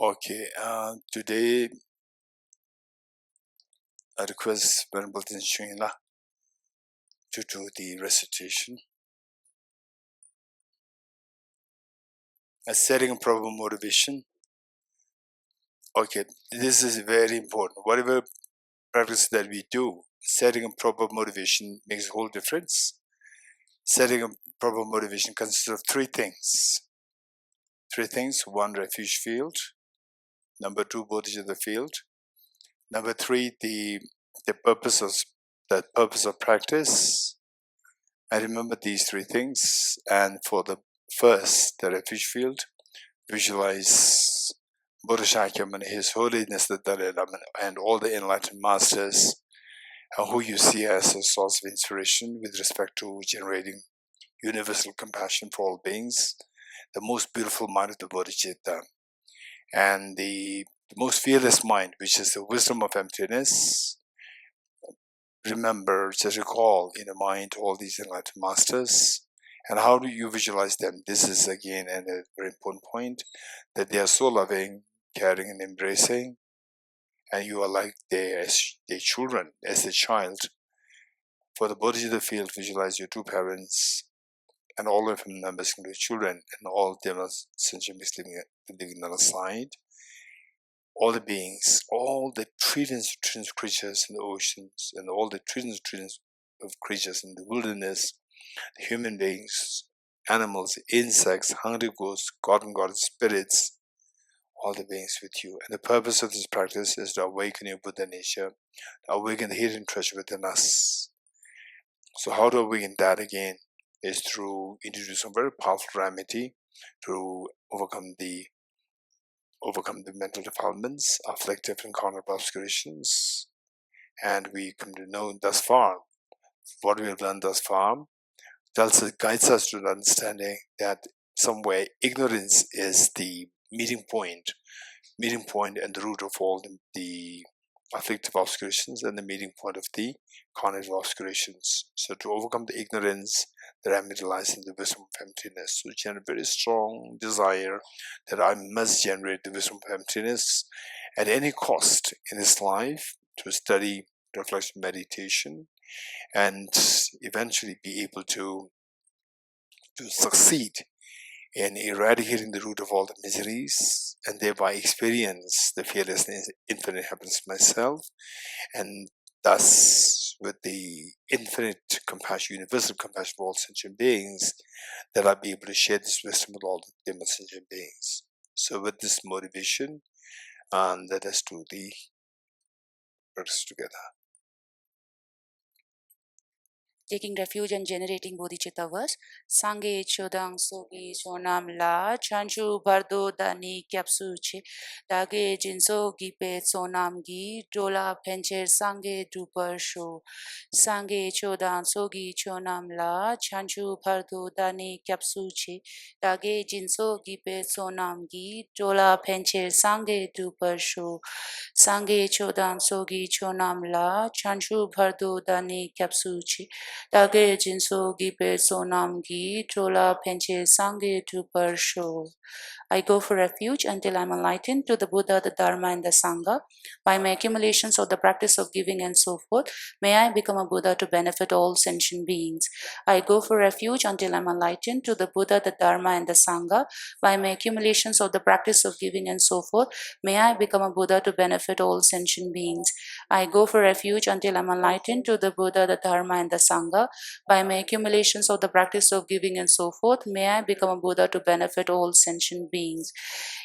Okay, today I request Venerable Shinla to do the recitation. Setting a proper motivation. Okay, this is very important. Whatever practice that we do, setting a proper motivation makes a whole difference. Setting a proper motivation consists of three things. One, refuge field. Number two, Bodhicitta field. Number three, the purpose of practice. I remember these three things, and for the first, the refuge field, visualize Buddha Shakyamuni, His Holiness the Dalai Lama, and all the enlightened masters, who you see as a source of inspiration with respect to generating universal compassion for all beings, the most beautiful mind of the Bodhicitta, and the most fearless mind, which is the wisdom of emptiness. Remember, just recall in the mind all these enlightened masters. And how do you visualize them? This is again a very important point, that they are so loving, caring, and embracing, and you are like their children, as a child. For the Bodhicitta field, visualize your two parents and all of them members, including children, and all of them are sentient beings living on the side. All the beings, all the trillions of creatures in the oceans, and all the trillions of creatures in the wilderness, the human beings, animals, insects, hungry ghosts, god and goddess spirits, all the beings with you. And the purpose of this practice is to awaken your Buddha nature, to awaken the hidden treasure within us. So how to awaken that again is through introducing some very powerful remedy to overcome the mental defilements, afflictive and carnal obscurations. And we come to know thus far, what we have learned thus far guides us to the understanding that somewhere ignorance is the meeting point and the root of all the afflictive obscurations, and the meeting point of the carnal obscurations. So to overcome the ignorance, the remedy lies in the wisdom of emptiness. So generate a very strong desire that I must generate the wisdom of emptiness at any cost in this life, to study, reflection, meditation, and eventually be able to succeed in eradicating the root of all the miseries, and thereby experience the fearlessness, infinite happiness myself, and thus with the infinite compassion, universal compassion for all sentient beings, that I'll be able to share this wisdom with all the dim sentient beings. So with this motivation, let us do the practice together. Taking refuge and generating bodhicitta verse. Sange chodang sogi chonam la chanchu bardo dani kyapsuche dage jinso gipe sonam gi dola pencher sange dupar sho. Sange chodang sogi chonam la chanchu bardo dani kyapsuche dage jinso gipe sonam gi dola pencher sange dupar sho. Sange chodang sogi chonam la chanchu bardo dani kyapsuche Dage jinso gipe sonam gi trola penche sange tu persho. I go for refuge until I am enlightened to the Buddha, the Dharma, and the Sangha. By my accumulations of the practice of giving and so forth, may I become a Buddha to benefit all sentient beings. I go for refuge until I am enlightened to the Buddha, the Dharma, and the Sangha. By my accumulations of the practice of giving and so forth, may I become a Buddha to benefit all sentient beings. I go for refuge until I am enlightened to the Buddha, the Dharma, and the Sangha. By my accumulations of the practice of giving and so forth, may I become a Buddha to benefit all sentient beings.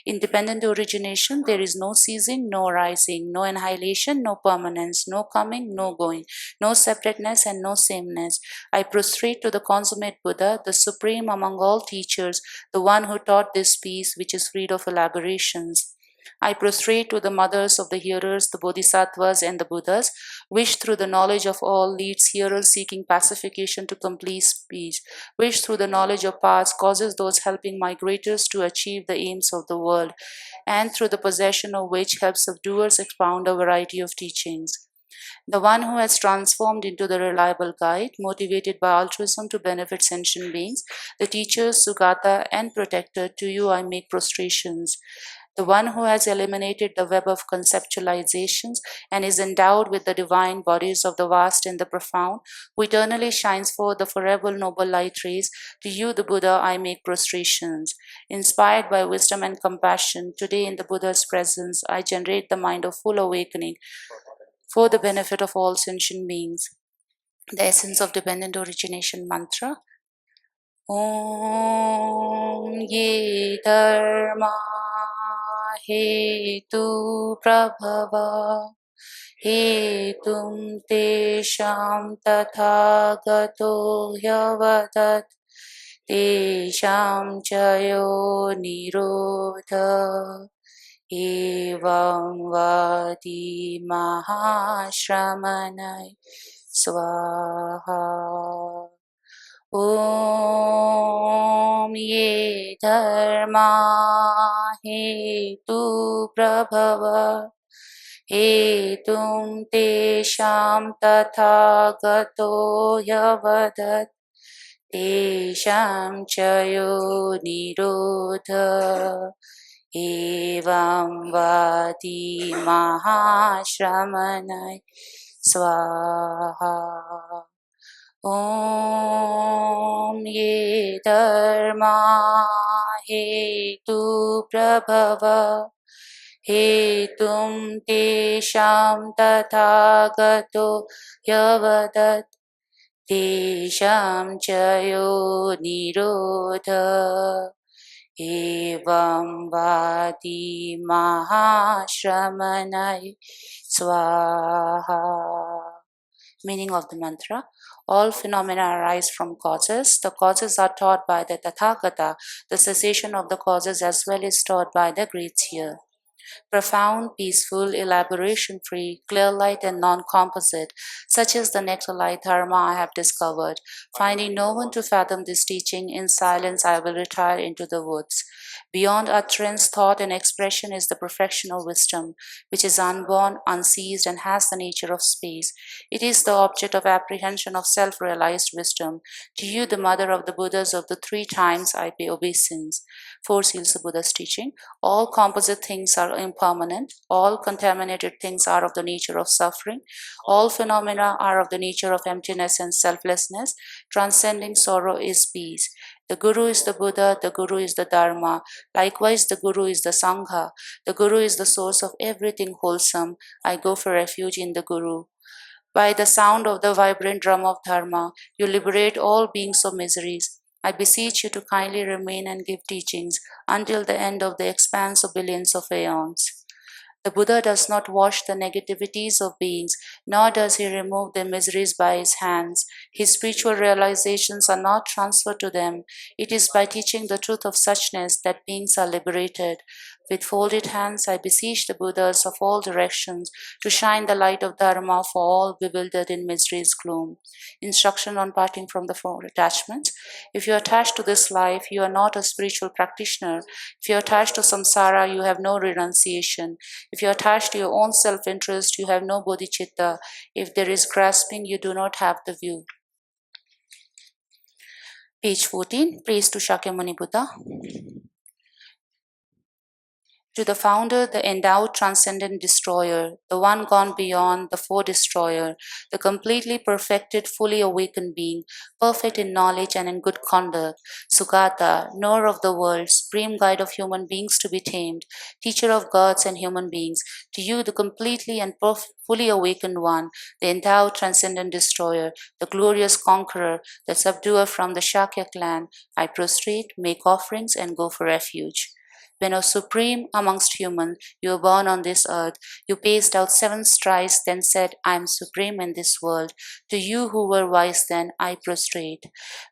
Independent origination, there is no ceasing, no rising, no annihilation, no permanence, no coming, no going, no separateness and no sameness. I prostrate to the consummate Buddha, the supreme among all teachers, the one who taught this peace which is freed of elaborations. I prostrate to the mothers of the hearers, the bodhisattvas and the Buddhas, which through the knowledge of all leads hearers seeking pacification to complete peace, which through the knowledge of paths causes those helping migrators to achieve the aims of the world, and through the possession of which helps subduers expound a variety of teachings. The one who has transformed into the reliable guide, motivated by altruism to benefit sentient beings, the teacher, Sugata, and protector, to you I make prostrations. the one who has eliminated the web of conceptualizations and is endowed with the divine bodies of the vast and the profound, who eternally shines forth the forever noble light rays, to you, the Buddha, I make prostrations. Inspired by wisdom and compassion, today in the Buddha's presence, I generate the mind of full awakening for the benefit of all sentient beings. The essence of dependent origination mantra. Om ye dharma hetu prabhava hetum tesham tathagato yavadat tesham chayo nirodha evam vadi mahashramanai swaha. Om ye dharma hetu prabhava hetum tesham tathagato yavadat tesham chayo nirodha evam vadi mahashramanai swaha. Om ye dharma hetu prabhava hetum tesham tathagato yavadat tesham chayo nirodha evam vadi mahashramanai swaha. Meaning of the mantra: all phenomena arise from causes. The causes are taught by the Tathagata. The cessation of the causes as well is taught by the great seer. Profound, peaceful, elaboration-free, clear light and non-composite, such is the nectar light dharma I have discovered. Finding no one to fathom this teaching, in silence I will retire into the woods. Beyond utterance, thought, and expression is the perfectional wisdom, which is unborn, unceased, and has the nature of space. It is the object of apprehension of self-realized wisdom. To you, the mother of the Buddhas of the three times, I pay obeisance. Four seals of Buddha's teaching. All composite things are impermanent. All contaminated things are of the nature of suffering. All phenomena are of the nature of emptiness and selflessness. Transcending sorrow is peace. The Guru is the Buddha, the Guru is the Dharma. Likewise, the Guru is the Sangha. The Guru is the source of everything wholesome. I go for refuge in the Guru. By the sound of the vibrant drum of Dharma, you liberate all beings of miseries. I beseech you to kindly remain and give teachings until the end of the expanse of billions of aeons. The Buddha does not wash the negativities of beings, nor does he remove their miseries by his hands. His spiritual realizations are not transferred to them. It is by teaching the truth of suchness that beings are liberated. With folded hands, I beseech the Buddhas of all directions to shine the light of Dharma for all bewildered in misery's gloom. Instruction on parting from the four attachments. If you are attached to this life, you are not a spiritual practitioner. If you are attached to samsara, you have no renunciation. If you are attached to your own self-interest, you have no bodhicitta. If there is grasping, you do not have the view. Page 14, Praise to Shakyamuni Buddha. To the founder, the endowed transcendent destroyer, the one gone beyond, the four-destroyer, the completely perfected, fully awakened being, perfect in knowledge and in good conduct, Sugata, knower of the world, supreme guide of human beings to be tamed, teacher of gods and human beings, to you, the completely and fully awakened one, the endowed transcendent destroyer, the glorious conqueror, the subduer from the Shakya clan, I prostrate, make offerings, and go for refuge. When, O supreme amongst humans, you were born on this earth, you paced out 7 strides, then said, I am supreme in this world. To you who were wise then, I prostrate.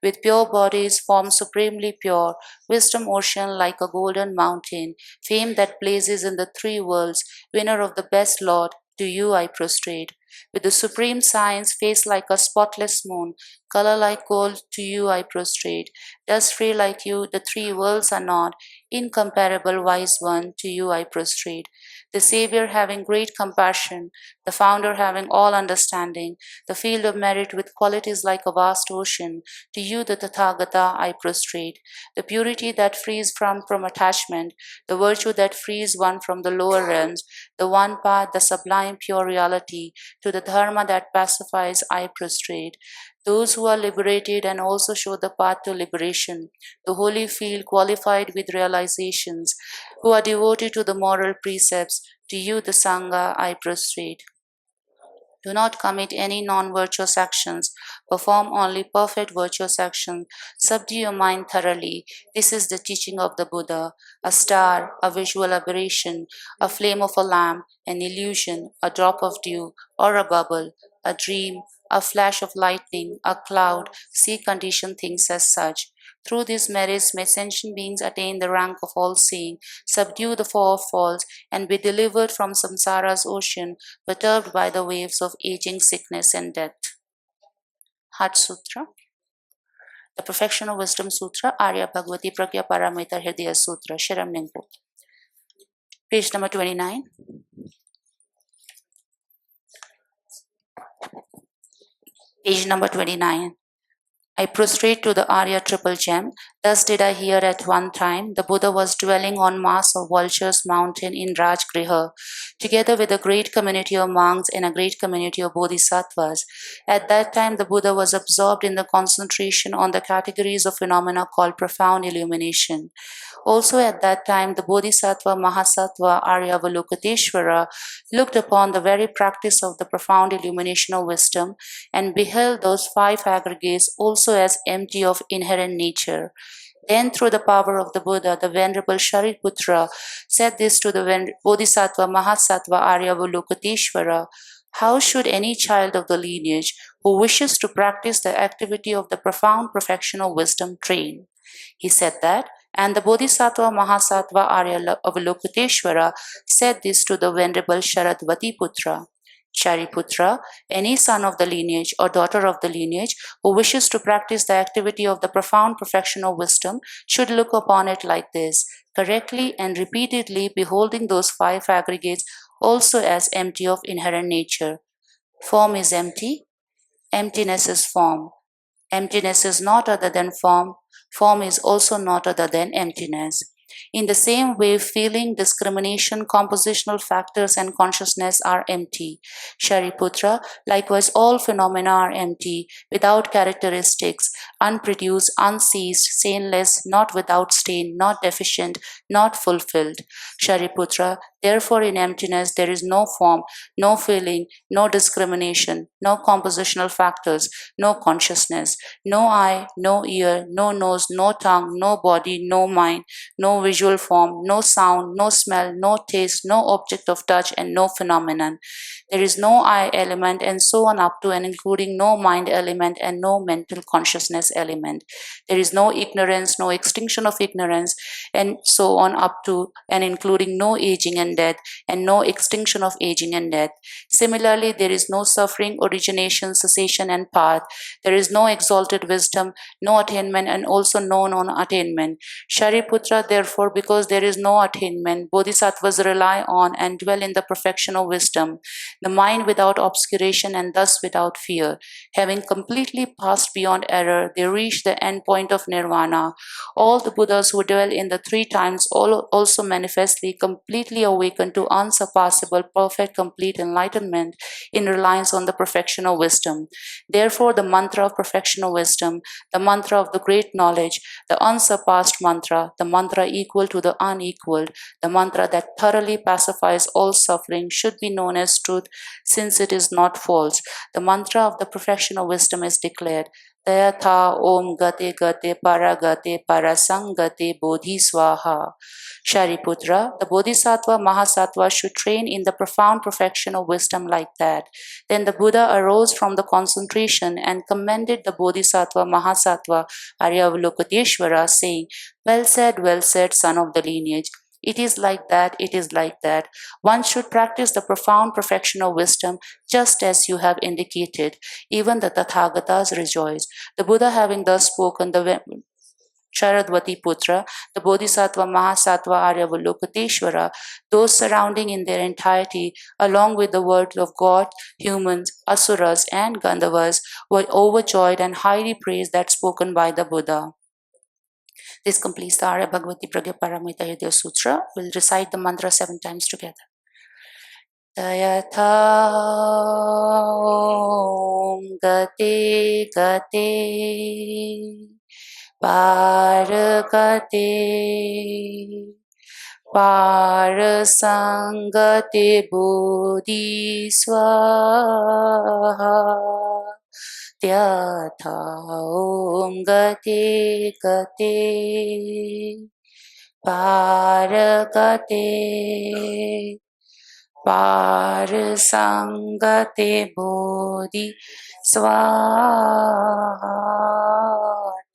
With pure bodies, formed supremely pure, wisdom ocean like a golden mountain, fame that blazes in the 3 worlds, winner of the best Lord, to you I prostrate. With the supreme science, face like a spotless moon, color like gold, to you I prostrate. Dust free like you, the three worlds are not. Incomparable wise one, to you I prostrate. The Savior having great compassion, the Founder having all understanding, the field of merit with qualities like a vast ocean, to you the Tathagata I prostrate. The purity that frees from attachment, the virtue that frees one from the lower realms, the one path, the sublime pure reality, to the Dharma that pacifies I prostrate. Those who are liberated and also show the path to liberation, the holy field qualified with realizations, who are devoted to the moral precepts, to you the Sangha I prostrate. Do not commit any non-virtuous actions. Perform only perfect virtuous actions. Subdue your mind thoroughly. This is the teaching of the Buddha. A star, a visual aberration, a flame of a lamp, an illusion, a drop of dew, or a bubble, a dream, a flash of lightning, a cloud. See conditioned things as such. Through these merits may sentient beings attain the rank of all-seeing, subdue the four falls, and be delivered from samsara's ocean, perturbed by the waves of aging, sickness, and death. Heart Sutra. The Perfection of Wisdom Sutra, Arya Bhagavati Pragya Paramita Hridaya Sutra, Sharam Ningpo. Page number 29. Page number 29. I prostrate to the Arya triple gem. Thus did I hear at one time the Buddha was dwelling on mass of vultures mountain in Rajgriha, together with a great community of monks and a great community of bodhisattvas. At that time the Buddha was absorbed in the concentration on the categories of phenomena called profound illumination. Also at that time the Bodhisattva Mahasattva Aryavalokiteshvara looked upon the very practice of the profound illumination of wisdom and beheld those five aggregates also as empty of inherent nature. Then, through the power of the Buddha, the Venerable Shariputra said this to the Bodhisattva Mahasattva Aryavalokiteshvara: how should any child of the lineage who wishes to practice the activity of the profound perfection of wisdom train? He said that, and the Bodhisattva Mahasattva Aryavalokiteshvara said this to the Venerable Sharadvati Putra: Shariputra, any son of the lineage or daughter of the lineage who wishes to practice the activity of the profound perfection of wisdom should look upon it like this, correctly and repeatedly beholding those five aggregates also as empty of inherent nature. Form is empty, emptiness is form. Emptiness is not other than form, form is also not other than emptiness. In the same way, feeling, discrimination, compositional factors, and consciousness are empty. Shariputra, likewise, all phenomena are empty, without characteristics, unproduced, unceased, stainless, not without stain, not deficient, not fulfilled. Shariputra, therefore, in emptiness there is no form, no feeling, no discrimination, no compositional factors, no consciousness, no eye, no ear, no nose, no tongue, no body, no mind, no visual form, no sound, no smell, no taste, no object of touch, and no phenomenon. There is no I element, and so on up to and including no mind element and no mental consciousness element. There is no ignorance, no extinction of ignorance, and so on up to and including no aging and death, and no extinction of aging and death. Similarly, there is no suffering, origination, cessation, and path. There is no exalted wisdom, no attainment, and also no non-attainment. Shariputra, therefore, because there is no attainment, bodhisattvas rely on and dwell in the perfection of wisdom, the mind without obscuration and thus without fear. Having completely passed beyond error, they reach the end point of nirvana. All the Buddhas who dwell in the three times also manifestly completely awaken to unsurpassable, perfect, complete enlightenment in reliance on the perfection of wisdom. Therefore, the mantra of perfection of wisdom, the mantra of the great knowledge, the unsurpassed mantra, the mantra equal to the unequaled, the mantra that thoroughly pacifies all suffering should be known as truth, since it is not false. The mantra of the perfection of wisdom is declared: Tayatha Om Gate Gate Paragate Parasangate Bodhi Swaha. Shariputra, the Bodhisattva Mahasattva should train in the profound perfection of wisdom like that. Then the Buddha arose from the concentration and commended the Bodhisattva Mahasattva Aryavalokiteshvara, saying, well said, son of the lineage. It is like that, it is like that. One should practice the profound perfection of wisdom just as you have indicated. Even the Tathagatas rejoice. The Buddha having thus spoken, the Sharadvati Putra, the Bodhisattva Mahasattva Aryavalokiteshvara, those surrounding in their entirety, along with the world of God, humans, asuras, and Gandhavas, were overjoyed and highly praised that spoken by the Buddha. This completes the Arya Bhagavati Pragya Paramita Hridaya Sutra. We'll recite the mantra 7 times together. Tayatha Om Gate Gate Paragate Parasangate Bodhi Swaha Tyatha Om Gate Gate Paragate Parasangate Bodhi Swaha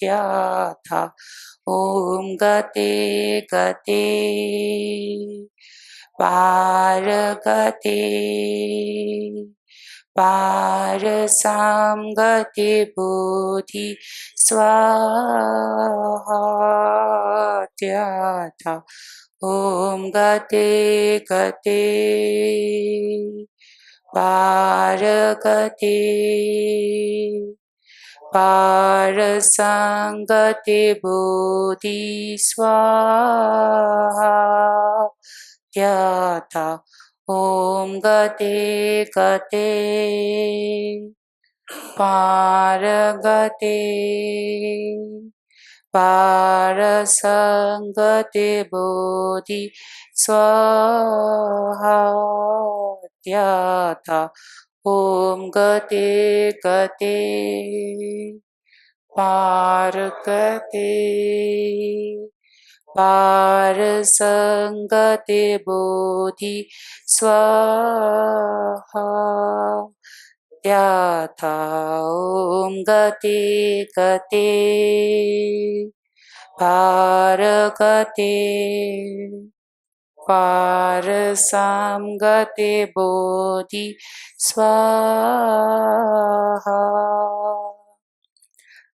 Tyatha Om Gate Gate Paragate Parasangate Bodhi Swaha Tyatha Om Gate Gate Paragate Parasangate Bodhi Swaha Tyatha Om Gate Gate Paragate Parasangate Bodhi Swaha Tyatha Om Gate Gate Paragate Parasangate Bodhi Swaha Tyatha Om Gate Gate Paragate Parasangate Bodhi Swaha.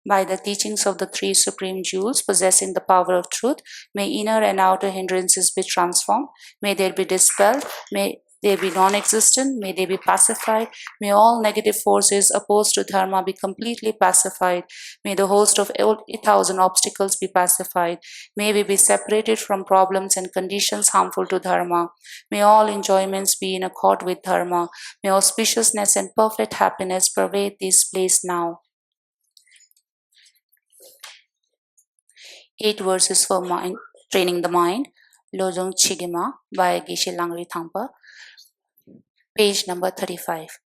By the teachings of the three supreme jewels possessing the power of truth, may inner and outer hindrances be transformed, may they be dispelled, may they be non-existent, may they be pacified, may all negative forces opposed to dharma be completely pacified, may the host of 8,000 obstacles be pacified, may we be separated from problems and conditions harmful to dharma, may all enjoyments be in accord with dharma, may auspiciousness and perfect happiness pervade this place now. 8 verses for mind, training the mind, Lojong Chigima by Geshe Dorji page number 35.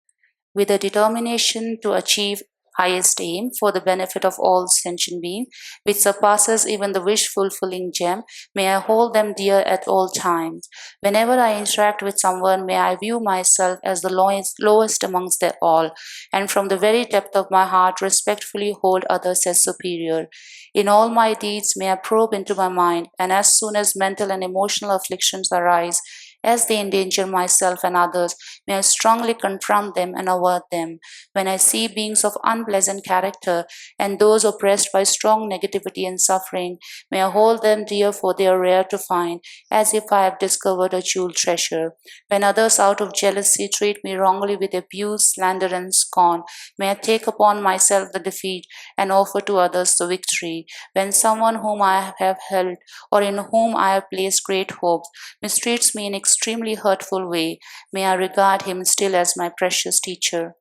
With a determination to achieve highest aim for the benefit of all sentient beings, which surpasses even the wish-fulfilling gem, may I hold them dear at all times. Whenever I interact with someone, may I view myself as the lowest amongst them all, and from the very depth of my heart respectfully hold others as superior. In all my deeds, may I probe into my mind, and as soon as mental and emotional afflictions arise, as they endanger myself and others, may I strongly confront them and avert them. When I see beings of unpleasant character and those oppressed by strong negativity and suffering, may I hold them dear, for they are rare to find, as if I have discovered a jeweled treasure. When others out of jealousy treat me wrongly with abuse, slander, and scorn, may I take upon myself the defeat and offer to others the victory. When someone whom I have held or in whom I have placed great hopes mistreats me in extremely hurtful way, may I regard him still as my precious teacher.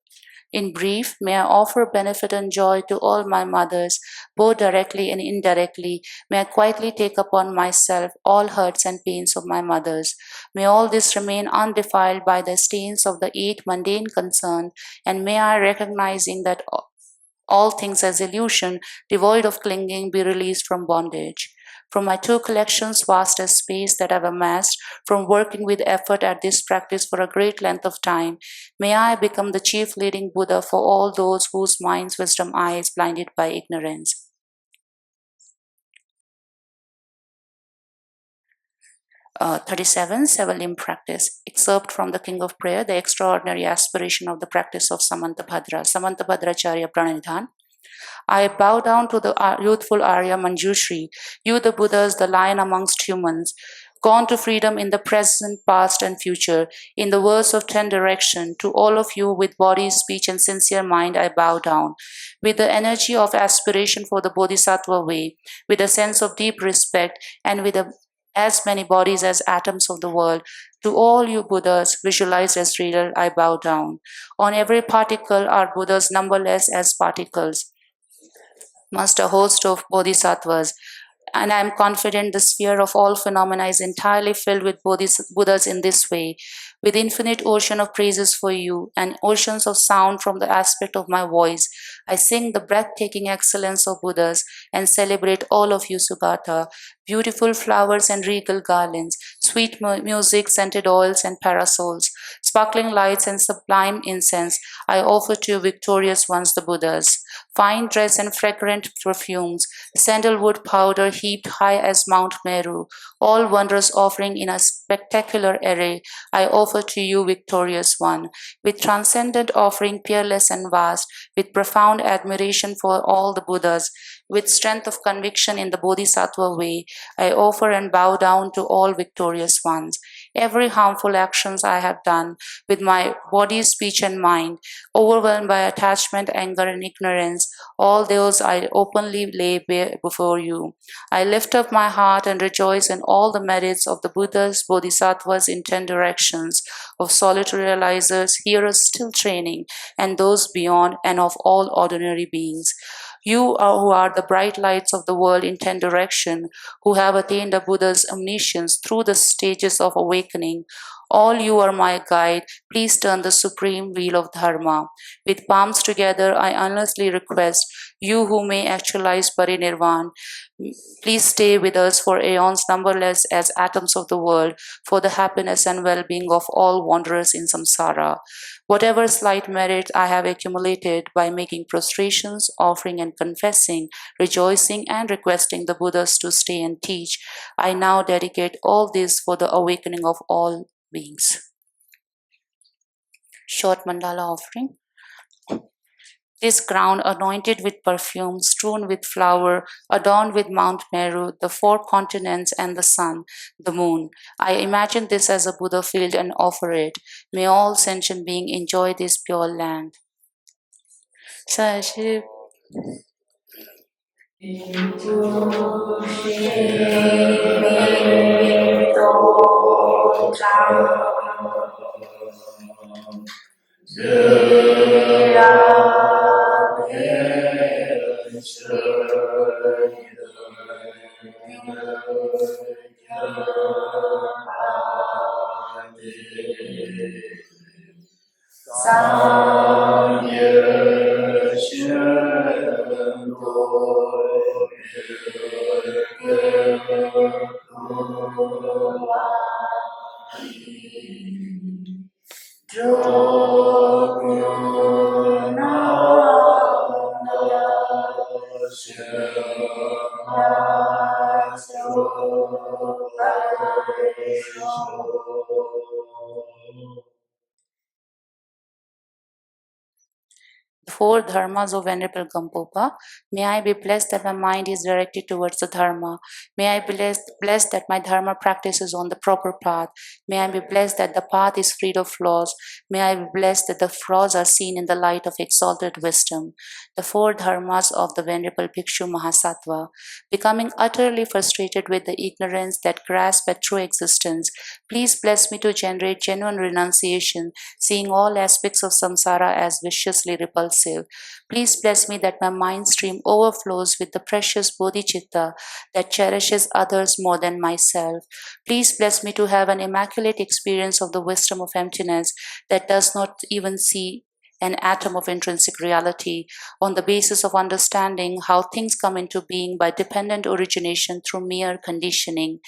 In brief, may I offer benefit and joy to all my mothers, both directly and indirectly. May I quietly take upon myself all hurts and pains of my mothers. May all this remain undefiled by the stains of the 8 mundane concerns, and may I, recognizing that all things as illusion, devoid of clinging, be released from bondage. From my 2 collections, vast as space that I've amassed, from working with effort at this practice for a great length of time, may I become the chief leading Buddha for all those whose minds' wisdom eye is blinded by ignorance. 37, Seven Limb Practice. Excerpt from the King of Prayer, the extraordinary aspiration of the practice of Samantabhadra. Samantabhadracharya Pranidhan. I bow down to the youthful Arya Manjushri, you the Buddhas, the lion amongst humans, gone to freedom in the present, past, and future. In the verse of 10 direction, to all of you with body, speech, and sincere mind, I bow down. With the energy of aspiration for the Bodhisattva way, with a sense of deep respect, and with as many bodies as atoms of the world, to all you Buddhas, visualized as real, I bow down. On every particle are Buddhas numberless as particles, must a host of bodhisattvas, and I am confident the sphere of all phenomena is entirely filled with Buddhas in this way, with infinite ocean of praises for you and oceans of sound from the aspect of my voice. I sing the breathtaking excellence of Buddhas and celebrate all of you, Sugata. Beautiful flowers and regal garlands, sweet music, scented oils and parasols, sparkling lights and sublime incense, I offer to you, victorious ones, the Buddhas. Fine dress and fragrant perfumes, sandalwood powder heaped high as Mount Meru, all wondrous offering in a spectacular array, I offer to you, victorious one, with transcendent offering peerless and vast, with profound admiration for all the Buddhas, with strength of conviction in the Bodhisattva way, I offer and bow down to all victorious ones. Every harmful actions I have done with my body, speech, and mind, overwhelmed by attachment, anger, and ignorance, all those I openly lay before you. I lift up my heart and rejoice in all the merits of the Buddhas, Bodhisattvas in 10 directions, of solitary realizers, hearers still training, and those beyond, and of all ordinary beings. You are who are the bright lights of the world in 10 direction, who have attained a Buddha's omniscience through the stages of awakening. All you are my guide. Please turn the supreme wheel of Dharma. With palms together, I earnestly request you who may actualize parinirvana, please stay with us for aeons numberless as atoms of the world, for the happiness and well-being of all wanderers in samsara. Whatever slight merit I have accumulated by making prostrations, offering and confessing, rejoicing and requesting the Buddhas to stay and teach, I now dedicate all this for the awakening of all beings. Short mandala offering. This ground anointed with perfume, strewn with flower, adorned with Mount Meru, the 4 continents and the sun, the moon. I imagine this as a Buddha field and offer it. May all sentient beings enjoy this pure land. Sashi. The 4 dharmas of Venerable Gampopa. May I be blessed that my mind is directed towards the dharma. May I be blessed that my dharma practice is on the proper path. May I be blessed that the path is freed of flaws. May I be blessed that the flaws are seen in the light of exalted wisdom. The 4 dharmas of the Venerable Bhikshu Mahasattva. Becoming utterly frustrated with the ignorance that grasp at true existence, please bless me to generate genuine renunciation, seeing all aspects of samsara as viciously repulsive. Please bless me that my mind stream overflows with the precious bodhicitta that cherishes others more than myself. Please bless me to have an immaculate experience of the wisdom of emptiness that does not even see an atom of intrinsic reality, on the basis of understanding how things come into being by dependent origination through mere conditioning.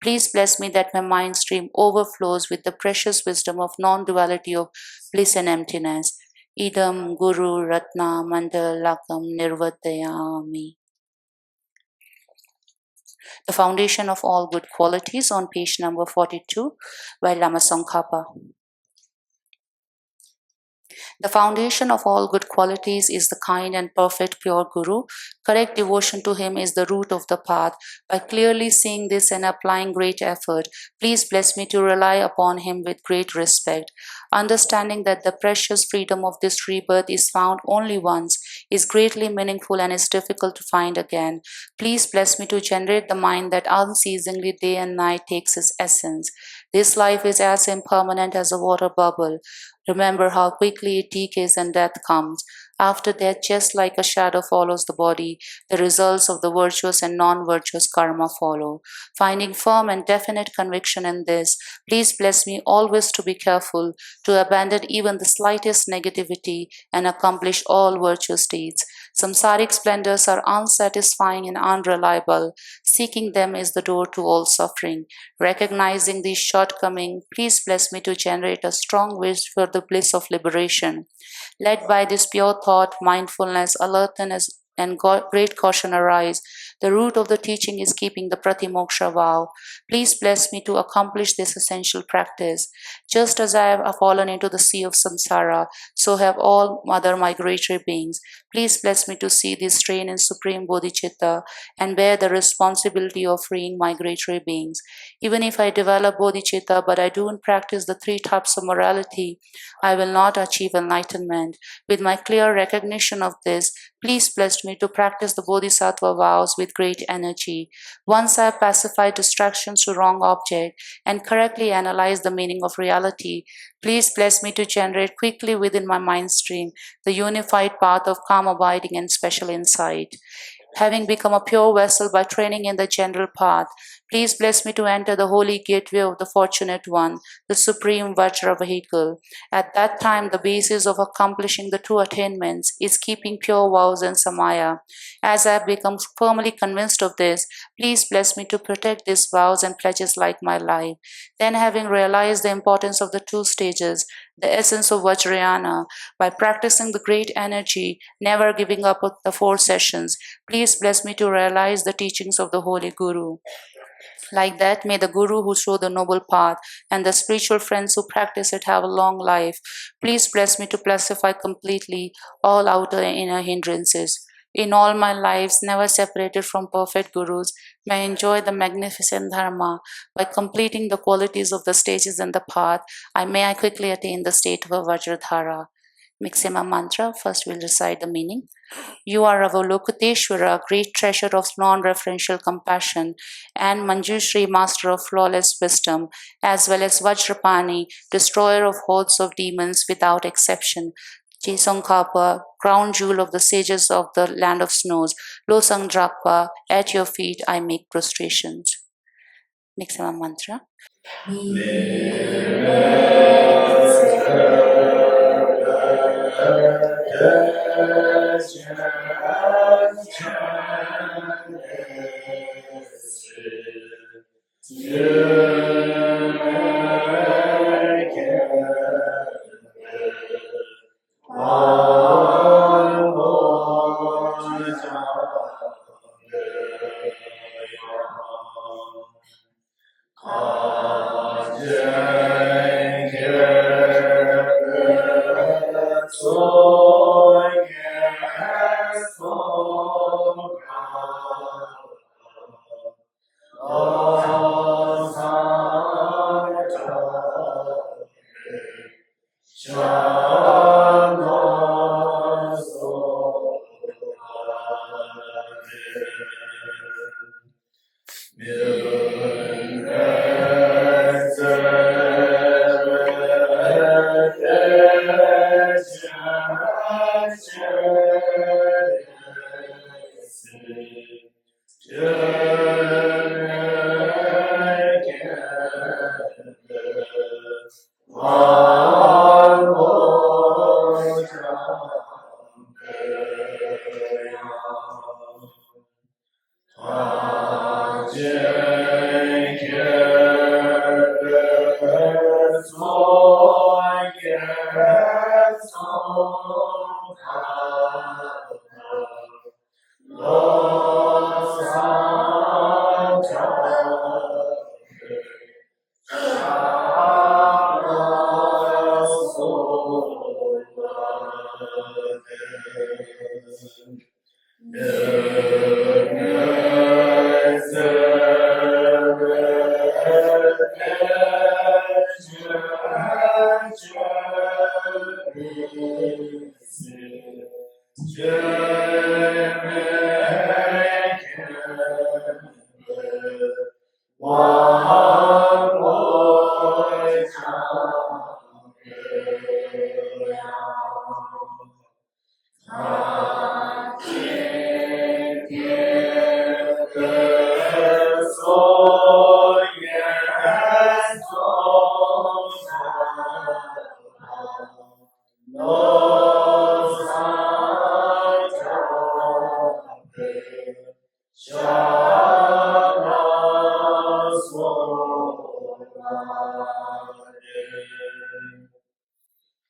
Please bless me that my mind stream overflows with the precious wisdom of non-duality of bliss and emptiness. Idam Guru Ratna Mandalakam Nirvatayami. The foundation of all good qualities on page number 42 by Lama Tsongkhapa. The foundation of all good qualities is the kind and perfect pure Guru. Correct devotion to him is the root of the path. By clearly seeing this and applying great effort, please bless me to rely upon him with great respect. Understanding that the precious freedom of this rebirth is found only once is greatly meaningful and is difficult to find again. Please bless me to generate the mind that unceasingly day and night takes its essence. This life is as impermanent as a water bubble. Remember how quickly it decays and death comes. After death, just like a shadow follows the body, the results of the virtuous and non-virtuous karma follow. Finding firm and definite conviction in this, please bless me always to be careful, to abandon even the slightest negativity and accomplish all virtuous deeds. Samsaric splendors are unsatisfying and unreliable. Seeking them is the door to all suffering. Recognizing these shortcomings, please bless me to generate a strong wish for the bliss of liberation. Led by this pure thought, mindfulness, alertness, and great caution arise. The root of the teaching is keeping the Pratimoksha vow. Please bless me to accomplish this essential practice. Just as I have fallen into the sea of samsara, so have all other migratory beings. Please bless me to see this strain in supreme bodhicitta and bear the responsibility of freeing migratory beings. Even if I develop bodhicitta but I don't practice the three types of morality, I will not achieve enlightenment. With my clear recognition of this, please bless me to practice the Bodhisattva vows with great energy. Once I have pacified distractions to wrong object and correctly analyzed the meaning of reality, please bless me to generate quickly within my mind stream the unified path of calm abiding and special insight. Having become a pure vessel by training in the general path, please bless me to enter the holy gateway of the Fortunate One, the supreme Vajra vehicle. At that time, the basis of accomplishing the true attainments is keeping pure vows and samaya. As I have become firmly convinced of this, please bless me to protect these vows and pledges like my life. Then, having realized the importance of the two stages, the essence of Vajrayana, by practicing the great energy, never giving up the 4 sessions, please bless me to realize the teachings of the Holy Guru. Like that, may the Guru who showed the noble path and the spiritual friends who practice it have a long life. Please bless me to pacify completely all outer and inner hindrances. In all my lives, never separated from perfect Gurus, may I enjoy the magnificent Dharma. By completing the qualities of the stages and the path, I quickly attain the state of a Vajradhara. Mixima mantra, first we'll recite the meaning. You are Avalokiteshvara, great treasure of non-referential compassion, and Manjushri, master of flawless wisdom, as well as Vajrapani, destroyer of hordes of demons without exception. Tsongkhapa, crown jewel of the sages of the land of snows, Losang Drakpa, at your feet I make prostrations. Next mantra.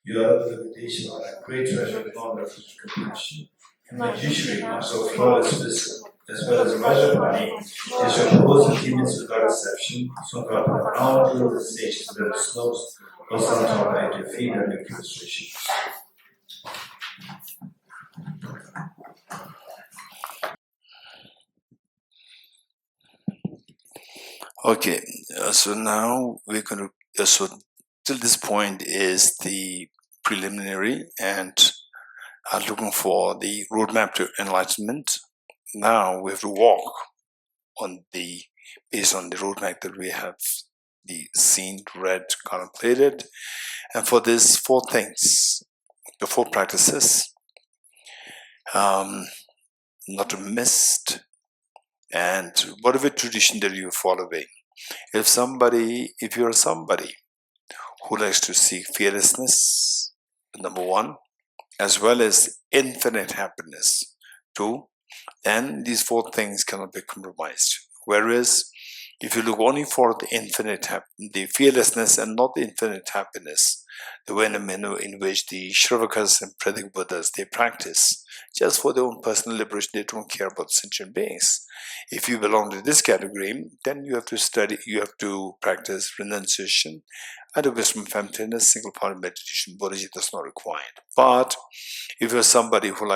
You are the Bodhicittavivaraṇa, great treasure of non-reference compassion, and the judiciary must of flawless wisdom, as well as a measure of money, is your opposing demons without exception, so God will now through the stages where the slopes or some tolerate your feet and make frustration. Okay, so now we're going to, so till this point is the preliminary and are looking for the roadmap to enlightenment. Now we have to walk on the, based on the roadmap that we have seen, read, contemplated. And for these four things, the four practices, not to miss, and whatever tradition that you're following. If you're somebody who likes to seek fearlessness, number one, as well as infinite happiness, two, then these four things cannot be compromised. Whereas if you look only for the fearlessness and not the infinite happiness, the way in which the Shravakas and Pratik Buddhas, they practice just for their own personal liberation, they don't care about sentient beings. If you belong to this category, then you have to study, you have to practice renunciation and a wisdom of emptiness, single point meditation. Bodhicitta is not required. But if you're somebody who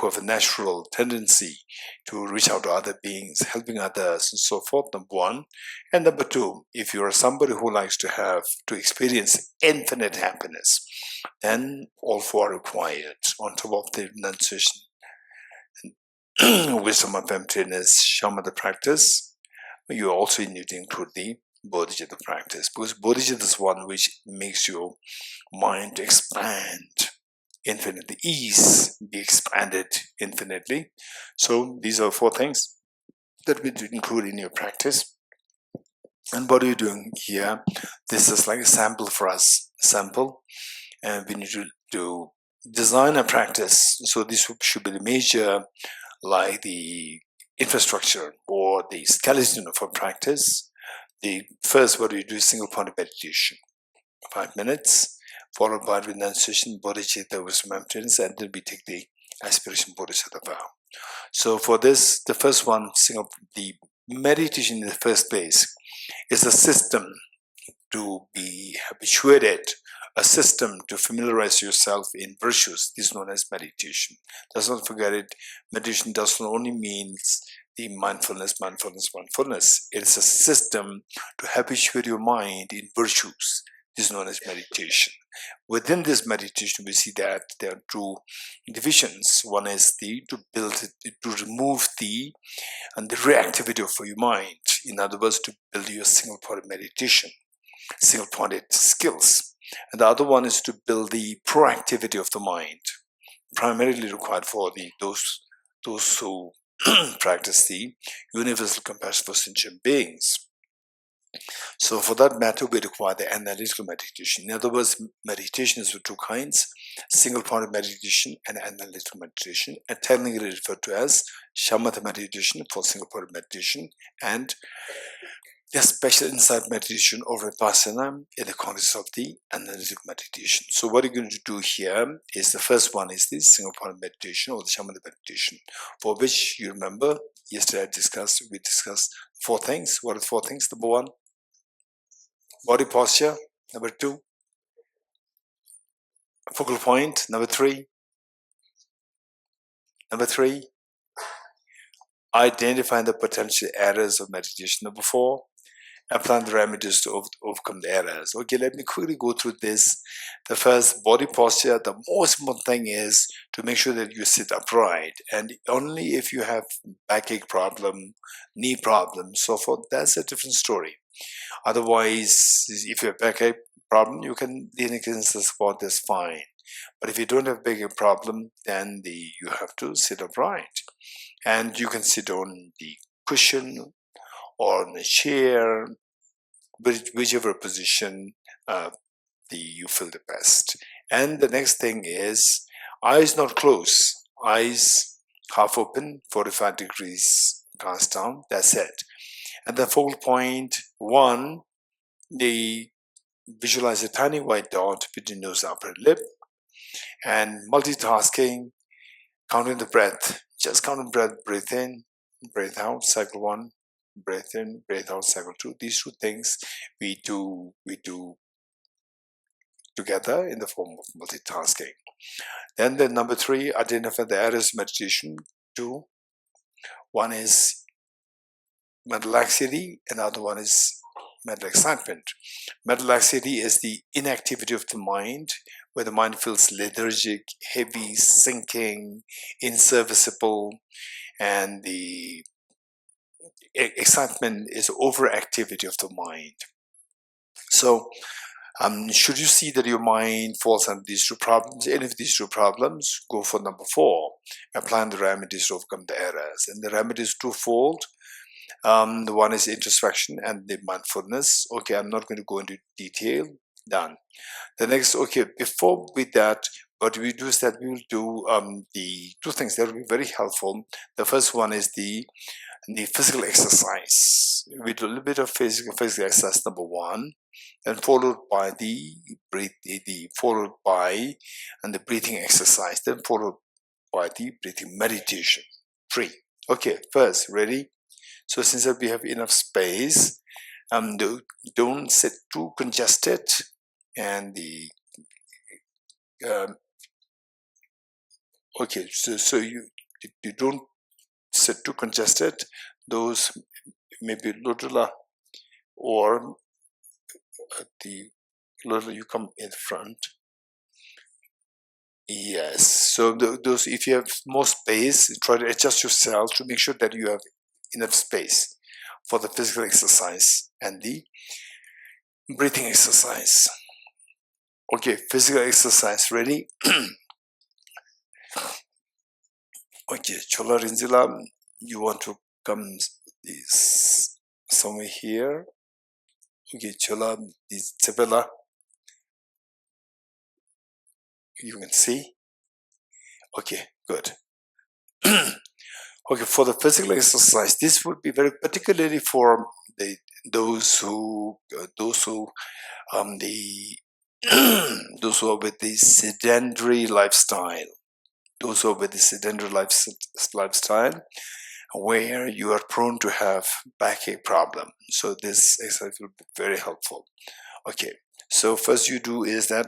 have a natural tendency to reach out to other beings, helping others, and so forth, number one. And number two, if you are somebody who likes to experience infinite happiness, then all four are required. On top of the renunciation, wisdom of emptiness, shamatha practice, you also need to include the bodhicitta practice, because bodhicitta is one which makes your mind to expand infinitely, be expanded infinitely. So these are four things that we do include in your practice. And what are you doing here? This is like a sample for us, and we need to design a practice. So this should be the major, like the infrastructure or the skeleton of a practice. The first, what do you do? Single point of meditation, 5 minutes, followed by renunciation, bodhicitta, wisdom, emptiness, and then we take the aspiration bodhisattva vow. So for this, the first one, the meditation in the first place is a system to be habituated, a system to familiarize yourself in virtues. This is known as meditation. Let's not forget it. Meditation doesn't only means the mindfulness. It is a system to habituate your mind in virtues. This is known as meditation. Within this meditation, we see that there are two divisions. One is to remove the reactivity of your mind. In other words, to build your single-pointed meditation, single-pointed skills. And the other one is to build the proactivity of the mind, primarily required for those who practice the universal compassion for sentient beings. So for that matter, we require the analytical meditation. In other words, meditation is of two kinds: single-pointed meditation and analytical meditation, and technically referred to as shamatha meditation for single-pointed meditation, and a special insight meditation or vipassana in the context of the analytical meditation. So what you're going to do here is, the first one is the single-pointed meditation or the shamatha meditation, for which you remember yesterday we discussed four things. What are the four things? Number one, body posture. Number two, focal point. Number three, identifying the potential errors of meditation. Number four, applying the remedies to overcome the errors. Okay, let me quickly go through this. The first, body posture. The most important thing is to make sure that you sit upright, and only if you have backache problem, knee problem, so forth, that's a different story. Otherwise, if you have backache problem, you can lean against the squat, that's fine. But if you don't have backache problem, then you have to sit upright, and you can sit on the cushion or on a chair, whichever position you feel the best. And the next thing is eyes not closed, eyes half open, 45 degrees cast down, that's it. And the focal point 1, they visualize a tiny white dot between nose and upper lip, and multitasking, counting the breath, just counting breath, breathe in, breathe out, cycle 1, breathe in, breathe out, cycle 2. These 2 things we do together in the form of multitasking. Then the number 3, identify the areas of meditation. 2, one is mental laxity, and the other one is mental excitement. Mental laxity is the inactivity of the mind, where the mind feels lethargic, heavy, sinking, inserviceable, and the excitement is overactivity of the mind. So should you see that your mind falls under these 2 problems, any of these 2 problems, go for number 4, applying the remedies to overcome the errors. And the remedy is twofold. The one is introspection and the mindfulness. Okay, I'm not going to go into detail. Done. The next, okay, before with that, what we do is that we will do the 2 things that will be very helpful. The first one is the physical exercise. We do a little bit of physical exercise, number 1, and followed by the breathing exercise, then followed by the breathing meditation. 3. Okay, first, ready? So since that we have enough space, don't sit too congested, and okay, so you don't sit too congested. Those maybe Lodula or the Lodula, you come in front. Yes, so those, if you have more space, try to adjust yourself to make sure that you have enough space for the physical exercise and the breathing exercise. Okay, physical exercise, ready? Okay, Chola Rinzila, you want to come somewhere here? Okay, Chola Tsepela, you can see. Okay, good. Okay, for the physical exercise, this would be very particularly for those who are with the sedentary lifestyle. Those who are with the sedentary lifestyle, where you are prone to have backache problem. So this exercise will be very helpful. Okay, so first you do is that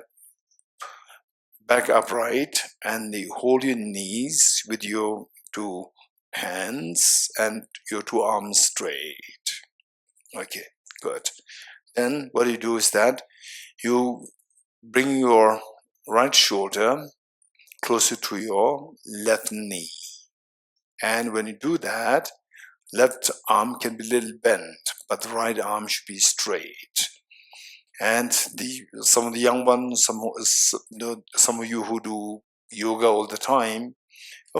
back upright, and you hold your knees with your 2 hands and your 2 arms straight. Okay, good. Then what you do is that you bring your right shoulder closer to your left knee, and when you do that, left arm can be a little bent, but the right arm should be straight. And some of the young ones, some of you who do yoga all the time,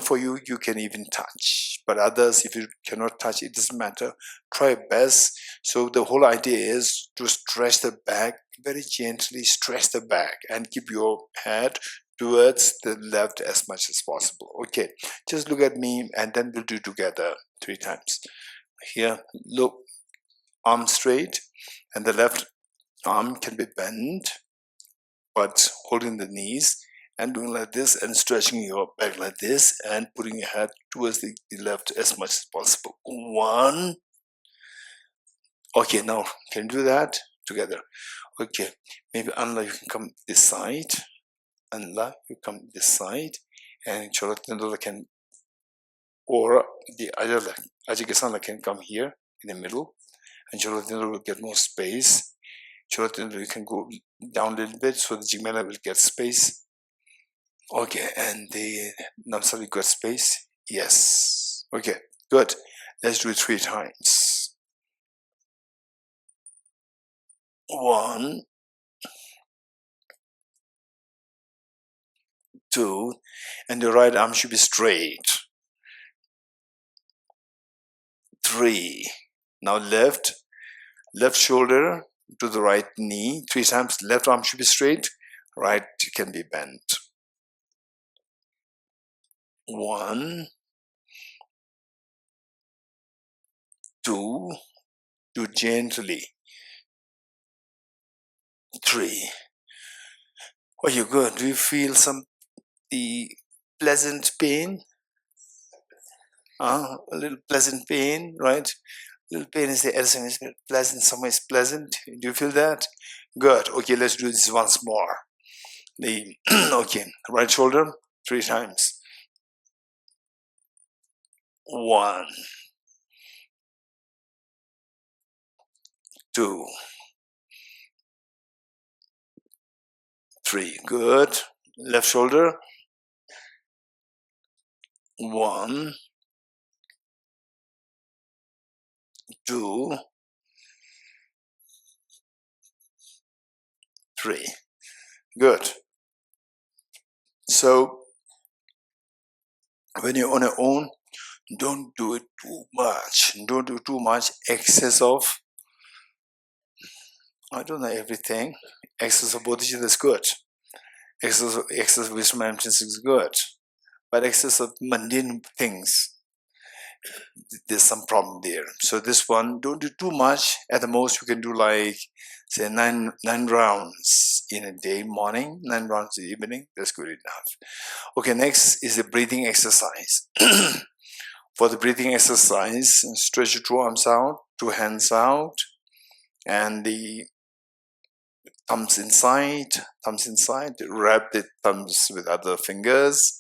for you can even touch, but others, if you cannot touch, it doesn't matter, try your best. So the whole idea is to stretch the back, very gently stretch the back, and keep your head towards the left as much as possible. Okay, just look at me, and then we'll do together 3 times. Here, look, arm straight, and the left arm can be bent, but holding the knees and doing like this, and stretching your back like this, and putting your head towards the left as much as possible. 1. Okay, now can you do that together? Okay, maybe Anla, you can come this side. Anla, you come this side, and Cholatandala can, or the Ajala, Ajikasana can come here in the middle, and Cholatendra will get more space. Cholatendra, you can go down a little bit so the Jimala will get space. Okay, and the Namsa will get space. Yes. Okay, good. Let's do it 3 times. 1, 2, and the right arm should be straight. 3. Now left shoulder to the right knee 3 times. Left arm should be straight, right can be bent. 1, 2, do gently. 3. Oh, you're good. Do you feel the pleasant pain? A little pleasant pain, right? Little pain is the everything is pleasant, somewhere is pleasant. Do you feel that? Good. Okay, let's do this once more. Okay, right shoulder 3 times. 1, 2, 3. Good. Left shoulder. 1, 2, 3. Good. So when you're on your own, don't do it too much. Don't do too much excess of, I don't know, everything. Excess of bodhicitta is good. Excess of wisdom and emptiness is good. But excess of mundane things, there's some problem there. So this one, don't do too much. At the most, you can do like, say, nine rounds in a day, morning, 9 rounds in the evening. That's good enough. Okay, next is the breathing exercise. For the breathing exercise, stretch your 2 arms out, 2 hands out, and the thumbs inside, wrap the thumbs with other fingers,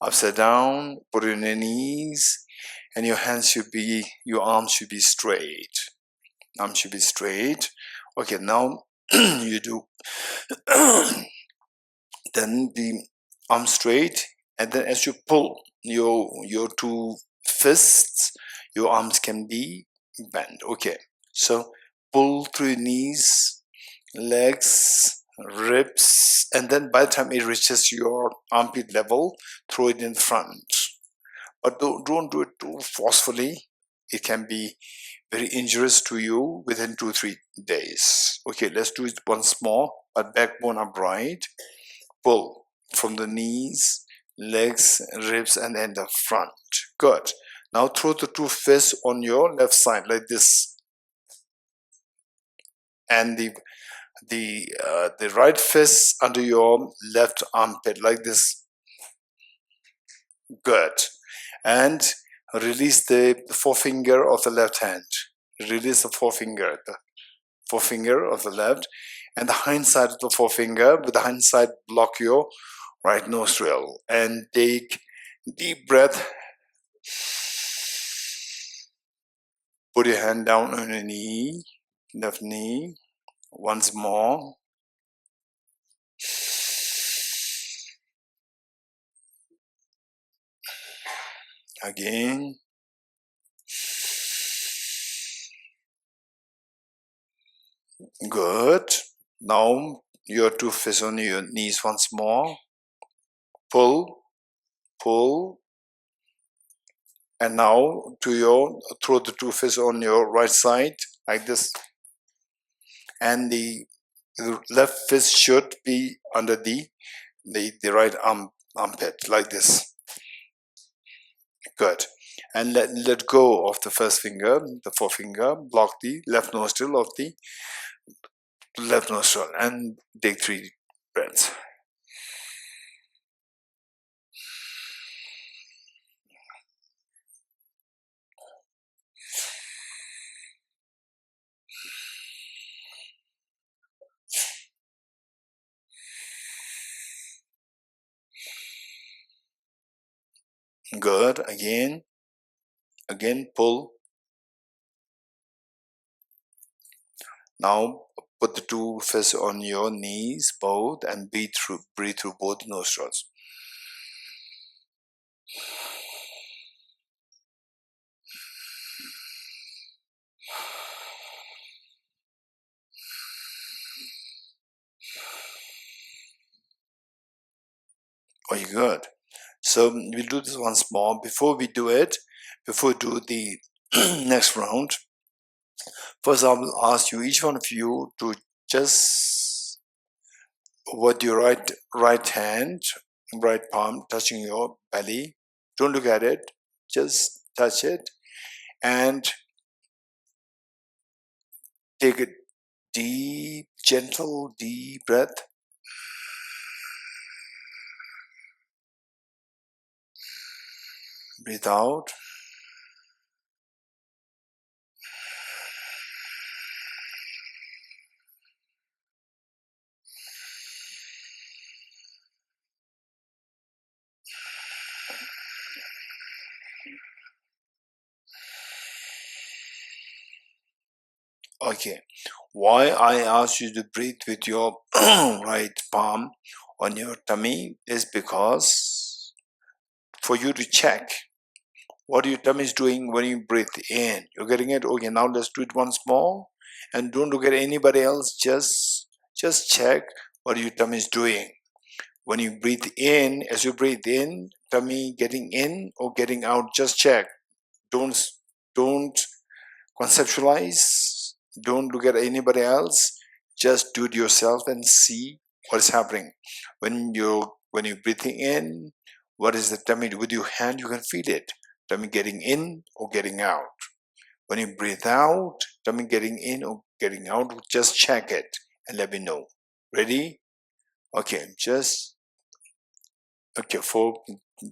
upside down, put it on your knees, and your arms should be straight. Arms should be straight. Okay, now you do then the arm straight, and then as you pull your 2 fists, your arms can be bent. Okay, so pull through your knees, legs, ribs, and then by the time it reaches your armpit level, throw it in front. But don't do it too forcefully. It can be very injurious to you within 2-3 days. Okay, let's do it once more, but backbone upright. Pull from the knees, legs, ribs, and then the front. Good. Now throw the 2 fists on your left side like this, and the right fist under your left armpit like this. Good. And release the forefinger of the left hand. Release the forefinger of the left, and the hind side of the forefinger. With the hind side, block your right nostril and take deep breath. Put your hand down on your knee, left knee. Once more. Again. Good. Now your 2 fists on your knees once more. Pull, pull. And now throw the 2 fists on your right side like this. And the left fist should be under the right armpit like this. Good. And let go of the first finger, the forefinger. Block the left nostril of the left nostril and take 3 breaths. Good. Again pull. Now put the two fists on your knees, both, and breathe through both nostrils. Oh, you good. So we'll do this once more. Before we do the next round, first I will ask you, each one of you, to just with your right hand, right palm touching your belly. Don't look at it, just touch it, and take a deep, gentle, deep breath. Breathe out. Okay. Why I ask you to breathe with your right palm on your tummy is because for you to check what your tummy is doing when you breathe in. You're getting it? Okay, now let's do it once more. And don't look at anybody else. Just check what your tummy is doing. When you breathe in, as you breathe in, tummy getting in or getting out, just check. Don't conceptualize. Don't look at anybody else. Just do it yourself and see what is happening. When you're breathing in, what is the tummy? With your hand, you can feel it. Tummy getting in or getting out. When you breathe out, tummy getting in or getting out, just check it and let me know. Ready? Okay, for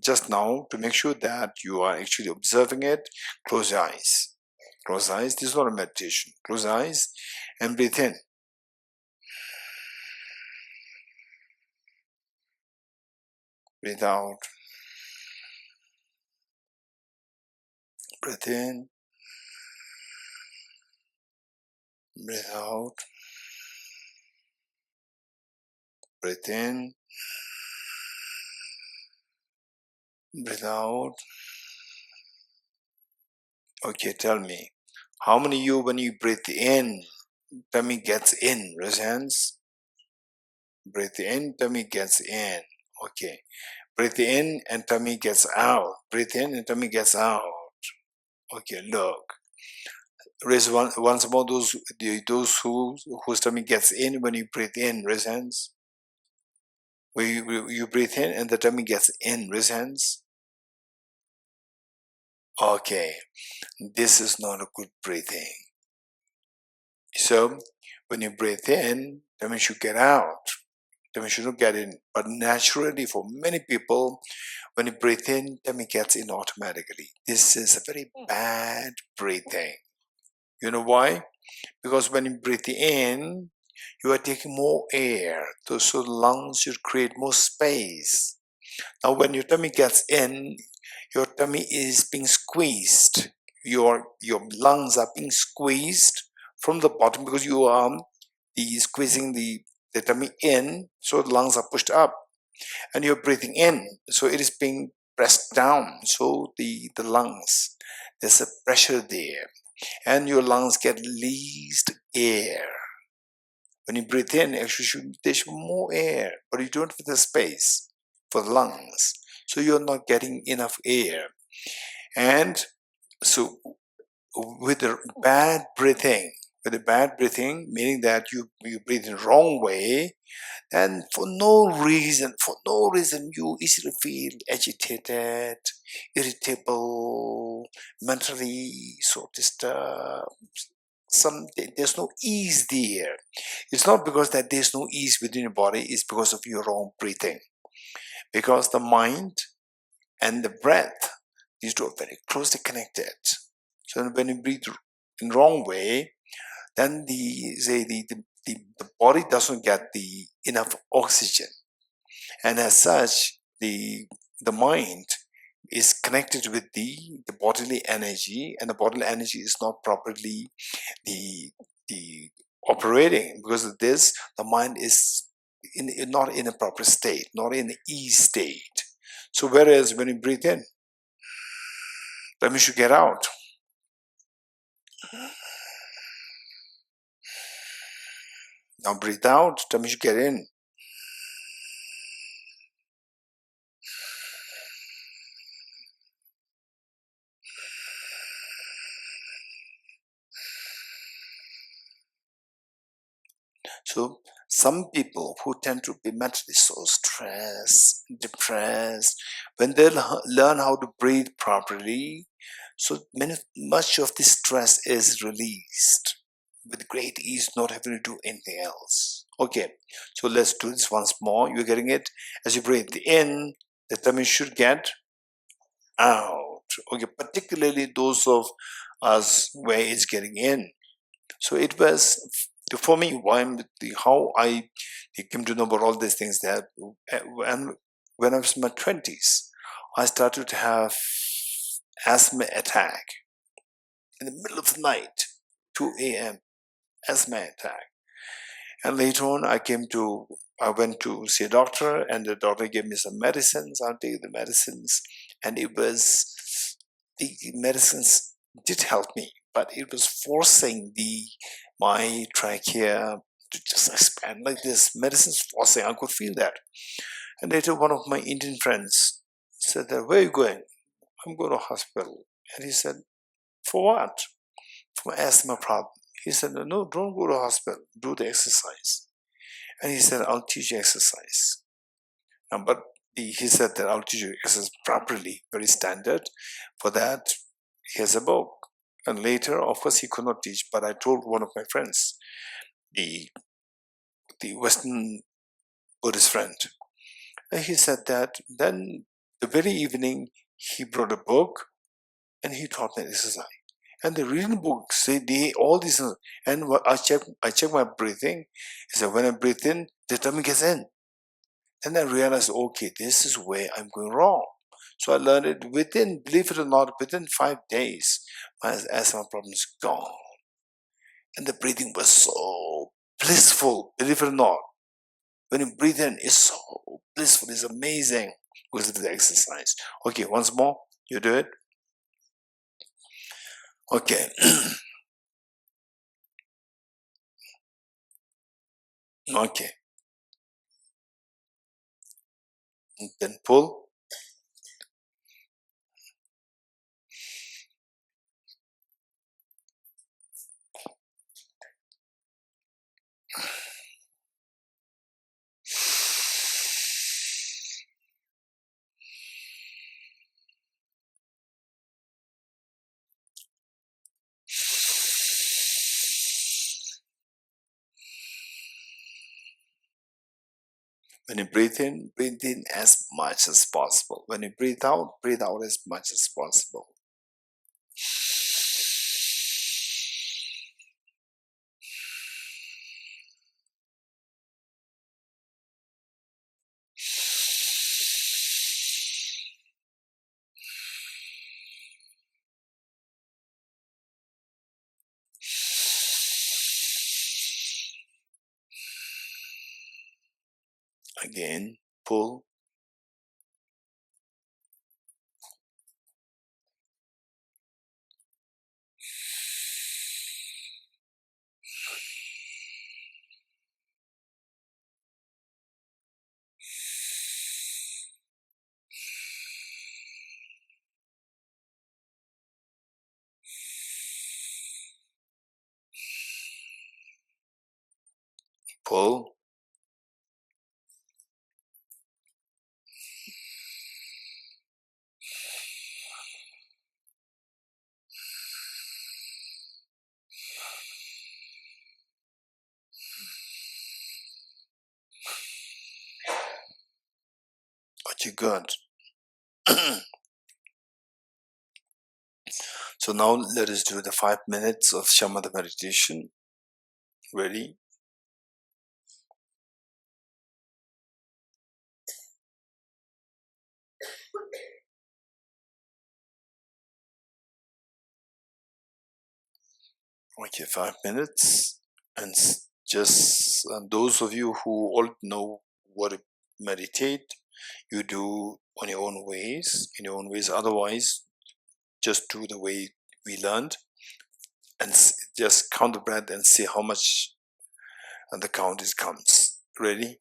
just now, to make sure that you are actually observing it, close your eyes. Close eyes. This is not a meditation. Close eyes and breathe in. Breathe out. Breathe in. Breathe out. Breathe in. Breathe out. Okay, tell me, how many of you, when you breathe in, tummy gets in? Raise hands. Breathe in, tummy gets in. Okay. Breathe in and tummy gets out. Breathe in and tummy gets out. Okay, look. Raise once more those whose tummy gets in when you breathe in. Raise hands. You breathe in and the tummy gets in. Raise hands. Okay. This is not a good breathing. So when you breathe in, tummy should get out. Tummy shouldn't get in. But naturally, for many people, when you breathe in, tummy gets in automatically. This is a very bad breathing. You know why? Because when you breathe in, you are taking more air. So the lungs should create more space. Now when your tummy gets in, your tummy is being squeezed. Your lungs are being squeezed from the bottom because you are squeezing the tummy in, so the lungs are pushed up. And you're breathing in, so it is being pressed down. So the lungs, there's a pressure there. And your lungs get least air. When you breathe in, actually there's more air, but you don't have the space for the lungs. So you're not getting enough air. And so with the bad breathing, meaning that you breathe in the wrong way, and for no reason, you easily feel agitated, irritable, mentally so disturbed. There's no ease there. It's not because that there's no ease within your body, it's because of your wrong breathing. Because the mind and the breath, these two are very closely connected. So when you breathe in the wrong way, then the body doesn't get the enough oxygen, and as such, the mind is connected with the bodily energy, and the bodily energy is not properly the operating. Because of this, the mind is not in a proper state, not in the E state. So whereas when you breathe in, that means you get out. Now breathe out, that means you get in. So some people who tend to be mentally so stressed, depressed, when they learn how to breathe properly, so much of the stress is released with great ease, not having to do anything else. Okay, so let's do this once more. You're getting it? As you breathe in, the tummy should get out. Okay, particularly those of us where it's getting in. So it was for me how I came to know about all these things, that when I was in my 20s, I started to have asthma attack in the middle of the night, 2 a.m. asthma attack. And later on, I went to see a doctor, and the doctor gave me some medicines. I'll take the medicines, and the medicines did help me, but it was forcing my trachea to just expand like this. Medicine's forcing, I could feel that. And later, one of my Indian friends said that, "Where are you going?" "I'm going to hospital." And he said, "For what?" "For my asthma problem." He said, "No, don't go to hospital. Do the exercise." And he said, "I'll teach you exercise." But he said that I'll teach you exercise properly, very standard. For that, he has a book. And later, of course, he could not teach, but I told one of my friends, the Western Buddhist friend, and he said that then the very evening, he brought a book and he taught me exercise. And the reading book say all these, and I check my breathing. He said when I breathe in, the tummy gets in. And I realized, okay, this is where I'm going wrong. So I learned it believe it or not, within 5 days, my asthma problem is gone. And the breathing was so blissful, believe it or not. When you breathe in, it's so blissful, it's amazing because of the exercise. Okay, once more, you do it. Okay. Okay. And then pull. When you breathe in as much as possible. When you breathe out as much as possible. Again, pull. Pull. Okay, good. So now let us do the 5 minutes of shamatha meditation. Ready? Okay, 5 minutes. And just those of you who all know what to meditate, you do on your own ways, in your own ways. Otherwise, just do the way we learned, and just count the breath and see how much and the count is comes. Ready?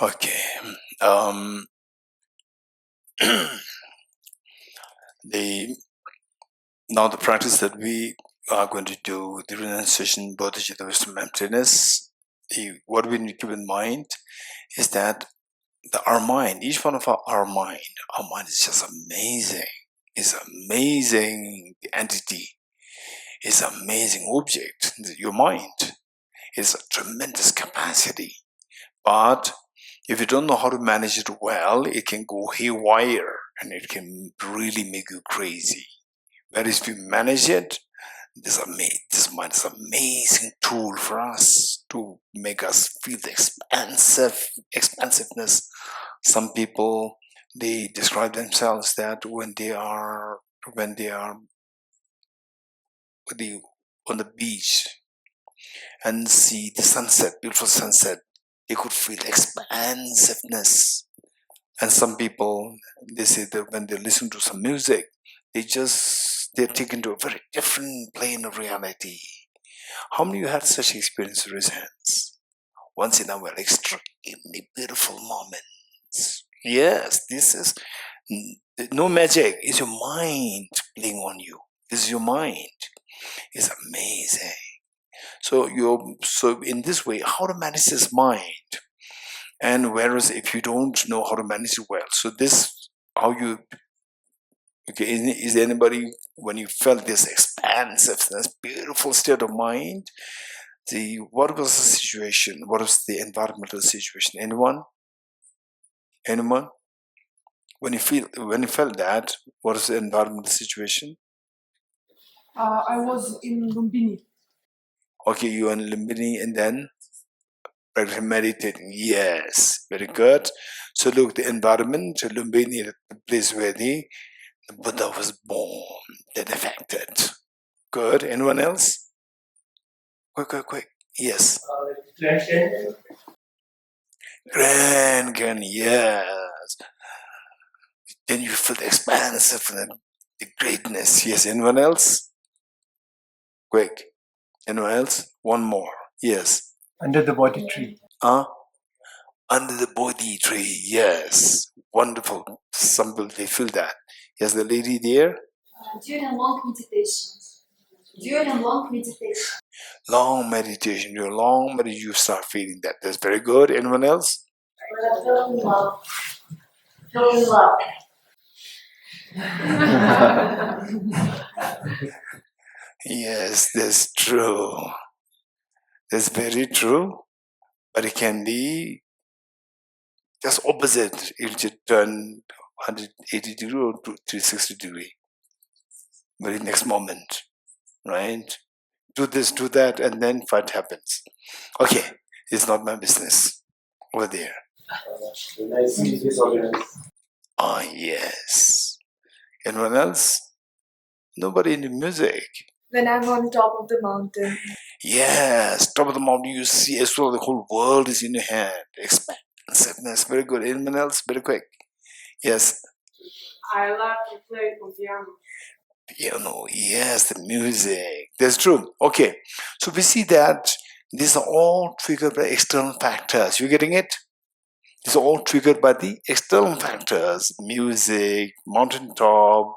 Okay. Now the practice that we are going to do, the renunciation, bodhicitta, wisdom, emptiness, what we need to keep in mind is that our mind, each one of our mind is just amazing. It's amazing entity. It's amazing object. Your mind is a tremendous capacity. But if you don't know how to manage it well, it can go haywire and it can really make you crazy. Whereas if you manage it, this mind is an amazing tool for us to make us feel the expansiveness. Some people, they describe themselves that when they are on the beach and see the sunset, beautiful sunset, they could feel expansiveness. And some people, they say that when they listen to some music, they're taken to a very different plane of reality. How many of you had such experience? Raise hands. Once in a while, extremely beautiful moments. Yes, this is no magic. It's your mind playing on you. This is your mind. It's amazing. So in this way, how to manage this mind? And whereas if you don't know how to manage it well, so this how you. Okay, is anybody, when you felt this expansiveness, beautiful state of mind, what was the situation? What was the environmental situation? Anyone? Anyone? When you felt that, what is the environmental situation? I was in Lumbini. Okay, you are in Lumbini and then meditating. Yes, very good. So look, the environment, Lumbini, the place where the Buddha was born, that affected. Good. Anyone else? Quick. Yes. Grand Canyon, yes. Then you feel the expansiveness, the greatness. Yes. Anyone else? Quick. Anyone else? One more. Yes. Under the Bodhi tree. Under the Bodhi tree. Yes. Wonderful. Some people, they feel that. Yes, the lady there. During long meditations. Long meditation. Your long meditation, you start feeling that. That's very good. Anyone else? Feeling love. Yes, that's true. That's very true. But it can be just opposite. It'll just turn 180 degree or 360 degree. Very next moment, right? Do this, do that, and then fight happens. Okay, it's not my business. Over there. Yes. Anyone else? Nobody in the music. When I'm on top of the mountain. Yes, top of the mountain, you see as well the whole world is in your hand. Expansiveness, very good. Anyone else? Very quick. Yes. I love to play piano. Piano, yes, the music. That's true. Okay, so we see that these are all triggered by external factors. You getting it? These are all triggered by the external factors. Music, mountaintop,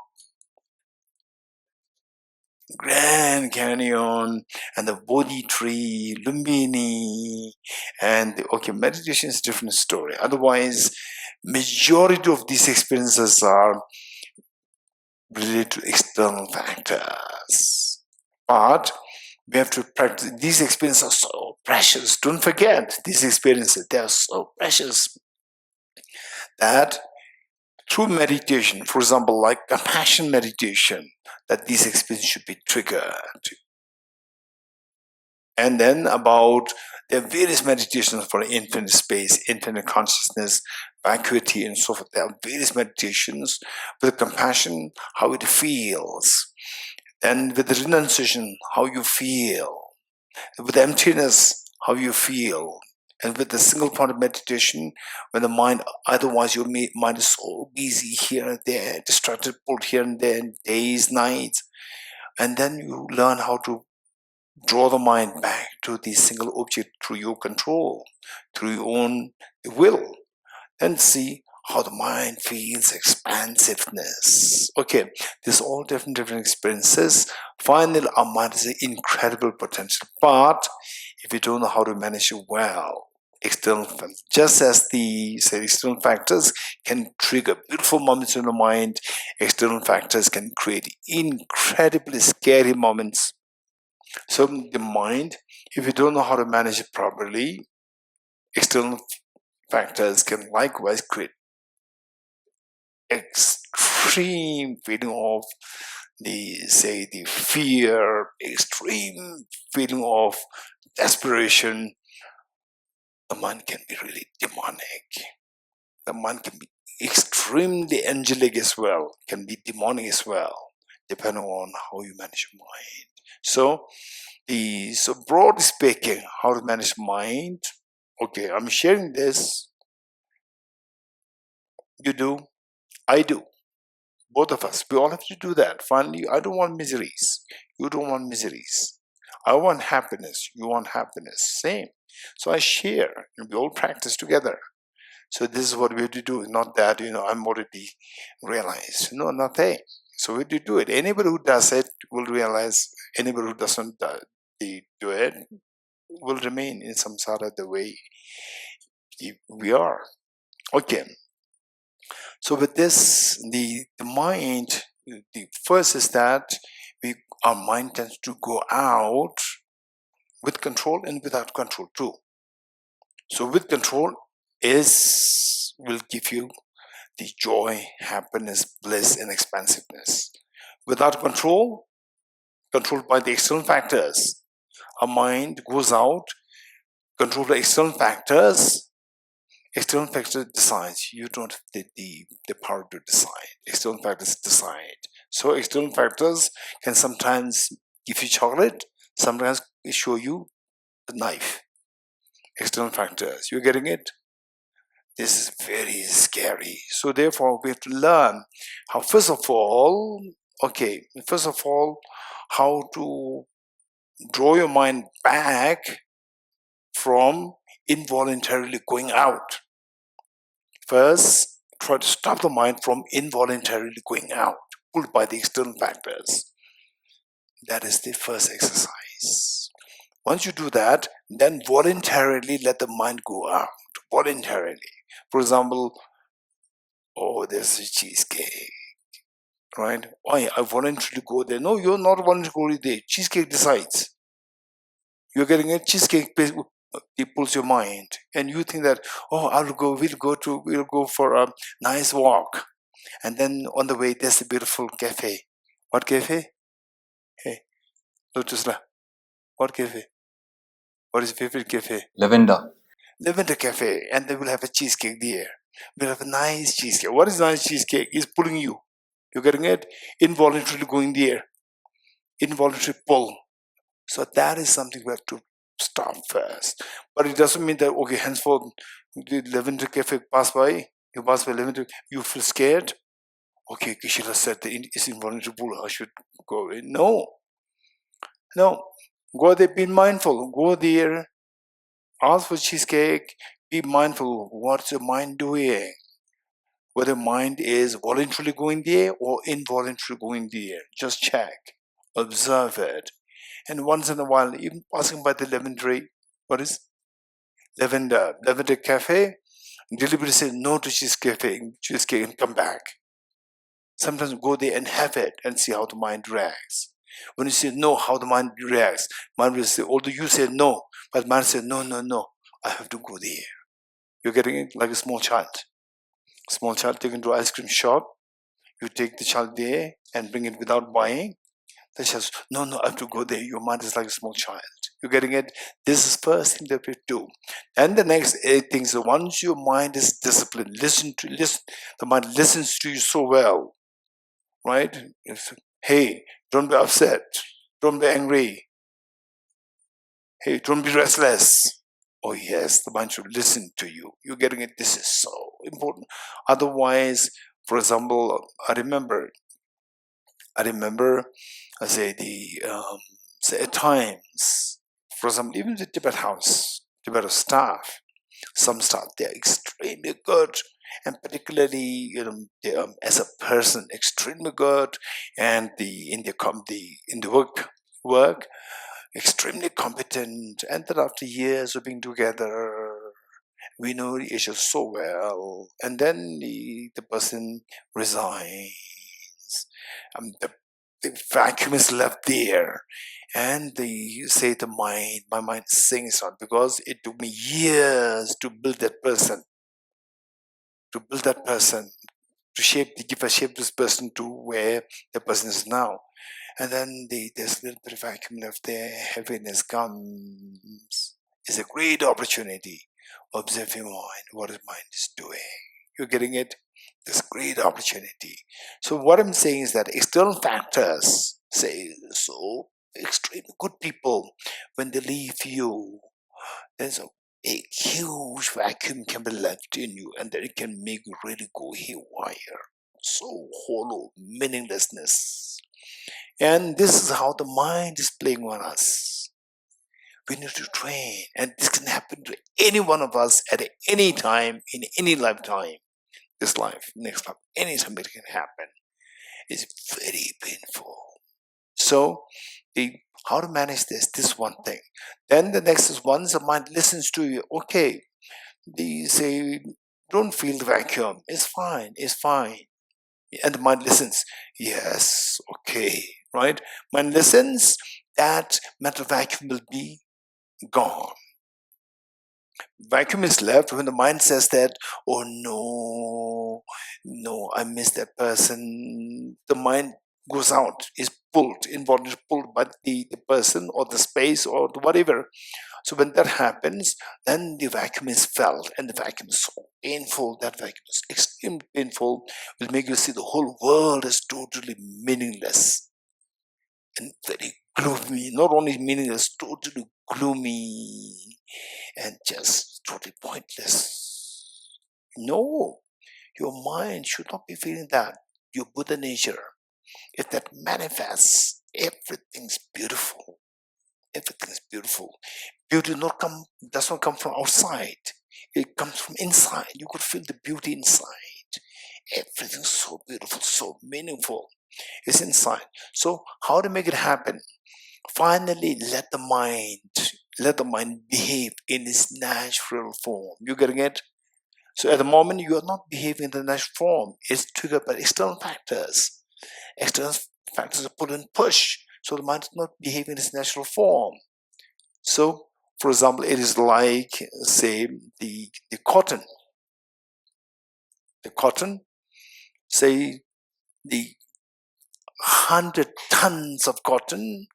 Grand Canyon, and the Bodhi tree, Lumbini, and meditation is a different story. Otherwise, majority of these experiences are related to external factors. But we have to practice. These experiences are so precious. Don't forget these experiences. They are so precious that through meditation, for example, like compassion meditation, that these experiences should be triggered. And then there are various meditations for infinite space, infinite consciousness, vacuity, and so forth. There are various meditations with compassion, how it feels. And with the renunciation, how you feel. With emptiness, how you feel. And with the single point of meditation, when the mind, otherwise your mind is so busy here and there, distracted, pulled here and there, days, nights, and then you learn how to draw the mind back to the single object through your control, through your own will, and see how the mind feels expansiveness. Okay, these all different experiences. Finally, our mind is an incredible potential, but if you don't know how to manage it well, external factors, just as the external factors can trigger beautiful moments in the mind, external factors can create incredibly scary moments. So the mind, if you don't know how to manage it properly, external factors can likewise create extreme feeling of the fear, extreme feeling of desperation. The mind can be really demonic. The mind can be extremely angelic as well, can be demonic as well, depending on how you manage your mind. So broadly speaking, how to manage mind. Okay, I'm sharing this. You do, I do. Both of us, we all have to do that. Finally, I don't want miseries. You don't want miseries. I want happiness. You want happiness. Same. So I share, and we all practice together. So this is what we have to do. Not that, I'm already realized. No, nothing. So we have to do it. Anybody who does it will realize. Anybody who doesn't do it will remain in samsara the way we are. Okay. So with this, the mind, the first is that our mind tends to go out with control and without control too. So with control will give you the joy, happiness, bliss, and expansiveness. Without control, controlled by the external factors, our mind goes out, controlled by external factors. External factors decides. You don't have the power to decide. External factors decide. So external factors can sometimes give you chocolate, sometimes show you a knife. External factors. You're getting it? This is very scary. So therefore, we have to learn how, first of all, how to draw your mind back from involuntarily going out. First, try to stop the mind from involuntarily going out, pulled by the external factors. That is the first exercise. Once you do that, then voluntarily let the mind go out. Voluntarily. For example, there's a cheesecake, right? I voluntarily go there. No, you're not voluntarily there. Cheesecake decides. You're getting a cheesecake, it pulls your mind, and you think that, we'll go for a nice walk, and then on the way there's a beautiful cafe. What cafe? Hey, Lotusla, what cafe? What is your favorite cafe? Lavender Cafe, and they will have a cheesecake there. We'll have a nice cheesecake. What is nice cheesecake? Is pulling you. You're getting it? Involuntarily going there. Involuntary pull. So that is something we have to stop first. But it doesn't mean that, okay, henceforth, the Lavender Cafe pass by, you pass by Lavender, you feel scared. Okay, Kishila said it's involuntary pull, I should go away. No. Go there, be mindful. Go there, ask for cheesecake, be mindful. What's your mind doing? Whether mind is voluntarily going there or involuntarily going there. Just check. Observe it. And once in a while, even passing by the Lavender Cafe, deliberately say no to cheesecake and come back. Sometimes go there and have it and see how the mind reacts. When you say no, how the mind reacts, mind will say, although you say no, but mind says, no, I have to go there. You're getting it like a small child. Small child taken to ice cream shop, you take the child there and bring it without buying. The child says, no, I have to go there. Your mind is like a small child. You're getting it? This is first thing that we do. And the next 8 things, once your mind is disciplined, the mind listens to you so well, right? Hey, don't be upset. Don't be angry. Hey, don't be restless. Oh yes, the mind should listen to you. You're getting it. This is so important. Otherwise, for example, I remember, I say say at times, for example, even the Tibet House, Tibet House staff, some staff, they're extremely good, and particularly, as a person, extremely good, and in the work, extremely competent, and then after years of being together, we know each other so well, and then the person resigns. The vacuum is left there, and they say my mind sings on, because it took me years to build that person, give a shape this person to where the person is now. And then there's a little bit of vacuum left there, heaviness comes. It's a great opportunity. Observe your mind, what his mind is doing. You're getting it? This great opportunity. So what I'm saying is that external factors, say, so extremely good people, when they leave you, there's a huge vacuum can be left in you, and then it can make you really go haywire. So hollow, meaninglessness. And this is how the mind is playing on us. We need to train, and this can happen to any one of us at any time, in any lifetime. This life, next life, anytime it can happen. It's very painful. So, how to manage this one thing. Then the next is, once the mind listens to you, okay, they say, don't feel the vacuum. It's fine. And the mind listens. Yes, okay, right? Mind listens, that mental vacuum will be gone. Vacuum is left when the mind says that, oh no, I miss that person. The mind goes out, is pulled, involved, is pulled by the person or the space or the whatever. So when that happens, then the vacuum is felt, and the vacuum is so painful. That vacuum is extremely painful. Will make you see the whole world is totally meaningless and very gloomy. Not only meaningless, totally gloomy and just totally pointless. No, your mind should not be feeling that. Your Buddha nature, if that manifests, everything's beautiful. Everything is beautiful. Beauty does not come from outside. It comes from inside. You could feel the beauty inside. Everything's so beautiful, so meaningful. It's inside. So how to make it happen? Finally, let the mind behave in its natural form. You getting it? So at the moment, you are not behaving in the natural form. It's triggered by external factors. External factors are pull and push. So the mind is not behaving in its natural form. So, for example, it is like, say, the cotton. The cotton, say, the 100 tons of cotton,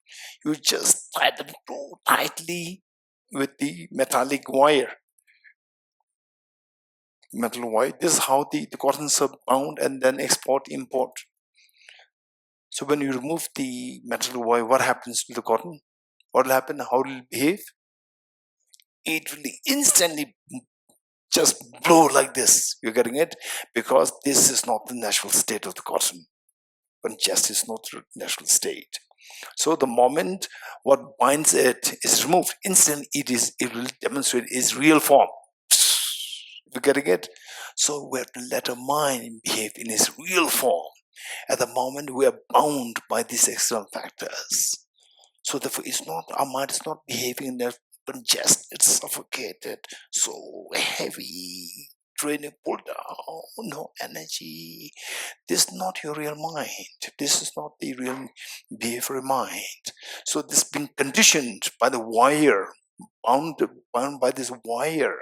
you just tie them too tightly with the metallic wire. Metal wire. This is how the cottons are bound and then import. So when you remove the metal wire, what happens to the cotton? What will happen? How will it behave? It will instantly just blow like this. You're getting it? Because this is not the natural state of the cotton. But just is not the natural state. So the moment what binds it is removed, instantly it will demonstrate its real form. You're getting it? So we have to let our mind behave in its real form. At the moment we are bound by these external factors. So therefore our mind is not behaving in that congested, it's suffocated, so heavy, draining, pulled down, no energy. This is not your real mind. This is not the real behavior mind. So this has been conditioned by the wire, bound by this wire,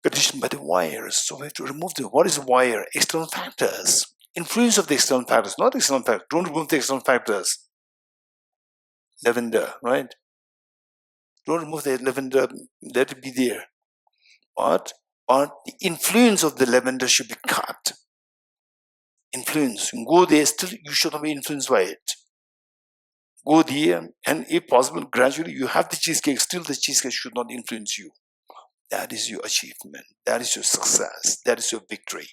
conditioned by the wires. So we have to remove what is wire? External factors. Influence of the external factors, not external factors. Don't remove the external factors. Lavender, right? Don't remove the lavender, let it be there. But the influence of the lavender should be cut. Influence. Go there, still you should not be influenced by it. Go there, and if possible, gradually you have the cheesecake. Still, the cheesecake should not influence you. That is your achievement. That is your success. That is your victory.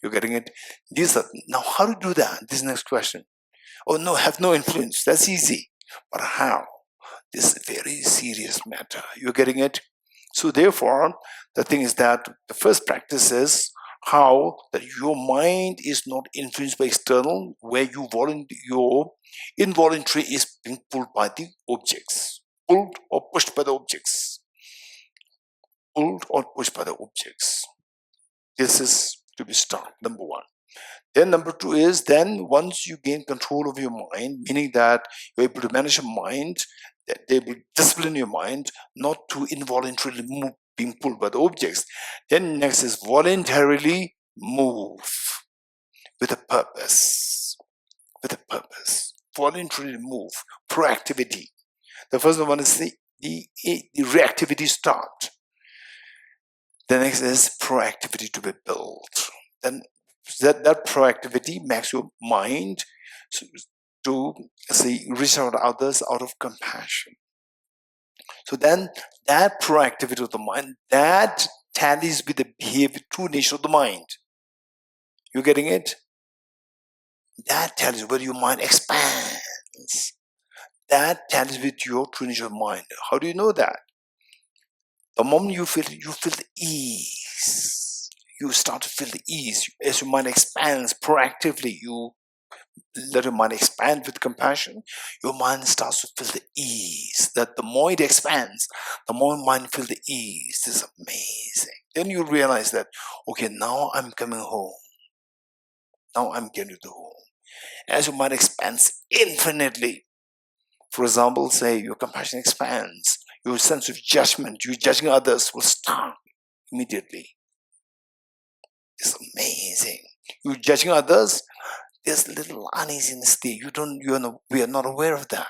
You're getting it? These are, now, how to do that? This next question. Oh no, have no influence. That's easy. But how? This is a very serious matter. You're getting it? So therefore, the thing is that the first practice is how that your mind is not influenced by external, where your involuntary is being pulled by the objects. Pulled or pushed by the objects. Pulled or pushed by the objects. This is to be stopped, number one. Then number two is, then once you gain control of your mind, meaning that you're able to manage your mind, that they will discipline your mind not to involuntarily move, being pulled by the objects. Then next is voluntarily move with a purpose. With a purpose. Voluntarily move. Proactivity. The first one is the reactivity stopped. The next is proactivity to be built. Then that proactivity makes your mind to reach out to others out of compassion. So then that proactivity of the mind, that tallies with the behavior, true nature of the mind. You getting it? That tallies where your mind expands. That tallies with your true nature of mind. How do you know that? The moment you feel the ease. You start to feel the ease. As your mind expands proactively, you let your mind expand with compassion. Your mind starts to feel the ease. That the more it expands, the more mind feels the ease. This is amazing. Then you realize that, okay, now I'm coming home. Now I'm getting to home. As your mind expands infinitely, for example, say your compassion expands, your sense of judgment, you judging others will stop immediately. It's amazing. You judging others, there's a little uneasiness there. We are not aware of that.